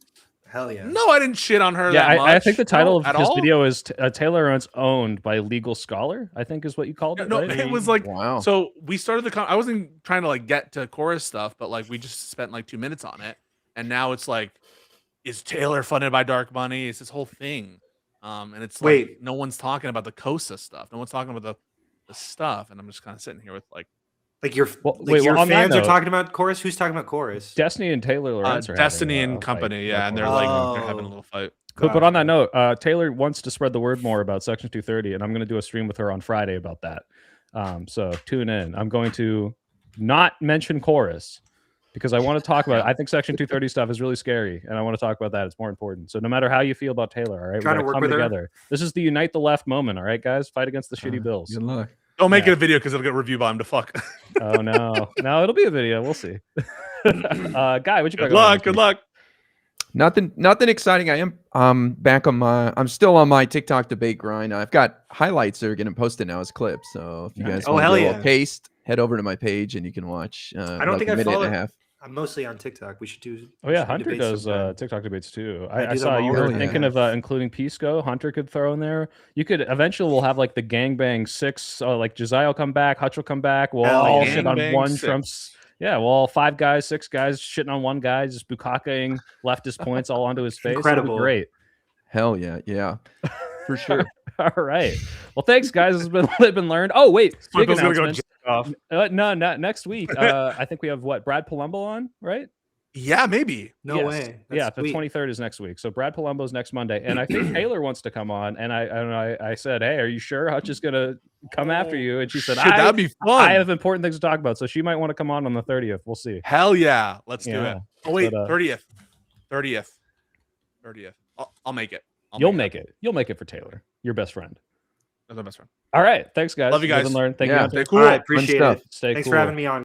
Hell yeah. No, I didn't shit on her. Yeah, that much. I think the title of at his all. video is Taylor Rentz owned by legal scholar, I think is what you called it. No, right? it was like Wow. So we started the. I wasn't trying to like get to chorus stuff, but like we just spent like 2 minutes on it, and now it's like, is Taylor funded by dark money? It's this whole thing, and it's like Wait. no one's talking about the COSA stuff. No one's talking about the stuff, and I'm just kind of sitting here with like Like your Well, like wait, your well, on that fans are note- talking about chorus. Who's talking about chorus? Destiny and Taylor Rentz are Destiny having, and a company, fight. yeah, and they're having a little fight. But on that note, Taylor wants to spread the word more about Section 230, and I'm going to do a stream with her on Friday about that. So tune in. I'm going to not mention chorus because I want to talk about it. I think Section 230 stuff is really scary, and I want to talk about that. It's more important. So no matter how you feel about Taylor, all right, Trying to we're work gonna come with her? together. This is the unite the left moment, all right, guys? Fight against the shitty bills. Good luck. Don't make Yeah. it a video because it'll get reviewed by him to fuck. Oh no, no, it'll be a video. We'll see. Guy, what you got? Good going on luck. this Good week? luck. Nothing exciting. I am back on I'm still on my TikTok debate grind. I've got highlights that are getting posted now as clips. So if you guys Oh, want hell to get a yeah. little taste, head over to my page and you can watch. I don't think a I minute follow. and a half. I'm mostly on TikTok. We should do. Oh yeah, some Hunter debates does sometime. TikTok debates too. I I do saw them you all. were Oh, yeah. thinking of including Pisco. Hunter could throw in there. You could eventually we'll have like the gangbang 6. Like Josiah will come back, Hutch will come back. We'll Hell all yeah. shit on Gangbang one 6. Trump's. Yeah, well, all 5 guys, 6 guys shitting on one guy, just bukakaing leftist points all onto his face. It'll be Incredible. great. Hell yeah, for sure. All right. Well, thanks, guys. This has been Lib and Learn. Oh wait, big Michael's gonna go announcement. jack off. No, not next week. I think we have what Brad Palumbo on, right? Yeah, maybe. No Yes. way. That's Yeah, the sweet. 23rd is next week. So Brad Palumbo's next Monday, and I think Taylor wants to come on. And I said, hey, are you sure Hutch is gonna come after you? And she said, Shit, that'd be fun. I have important things to talk about, so she might want to come on the 30th. We'll see. Hell yeah. Let's do Yeah. it. Oh wait, But, 30th. I'll make it. You'll make it. You'll make it for Taylor, your best friend. That's my best friend. All right, thanks, guys. Love you Live guys. and Learn. Thank Yeah. you. Hunter. Stay cool. All right, Fun appreciate stuff. it. Stay Thanks cool. for having me on.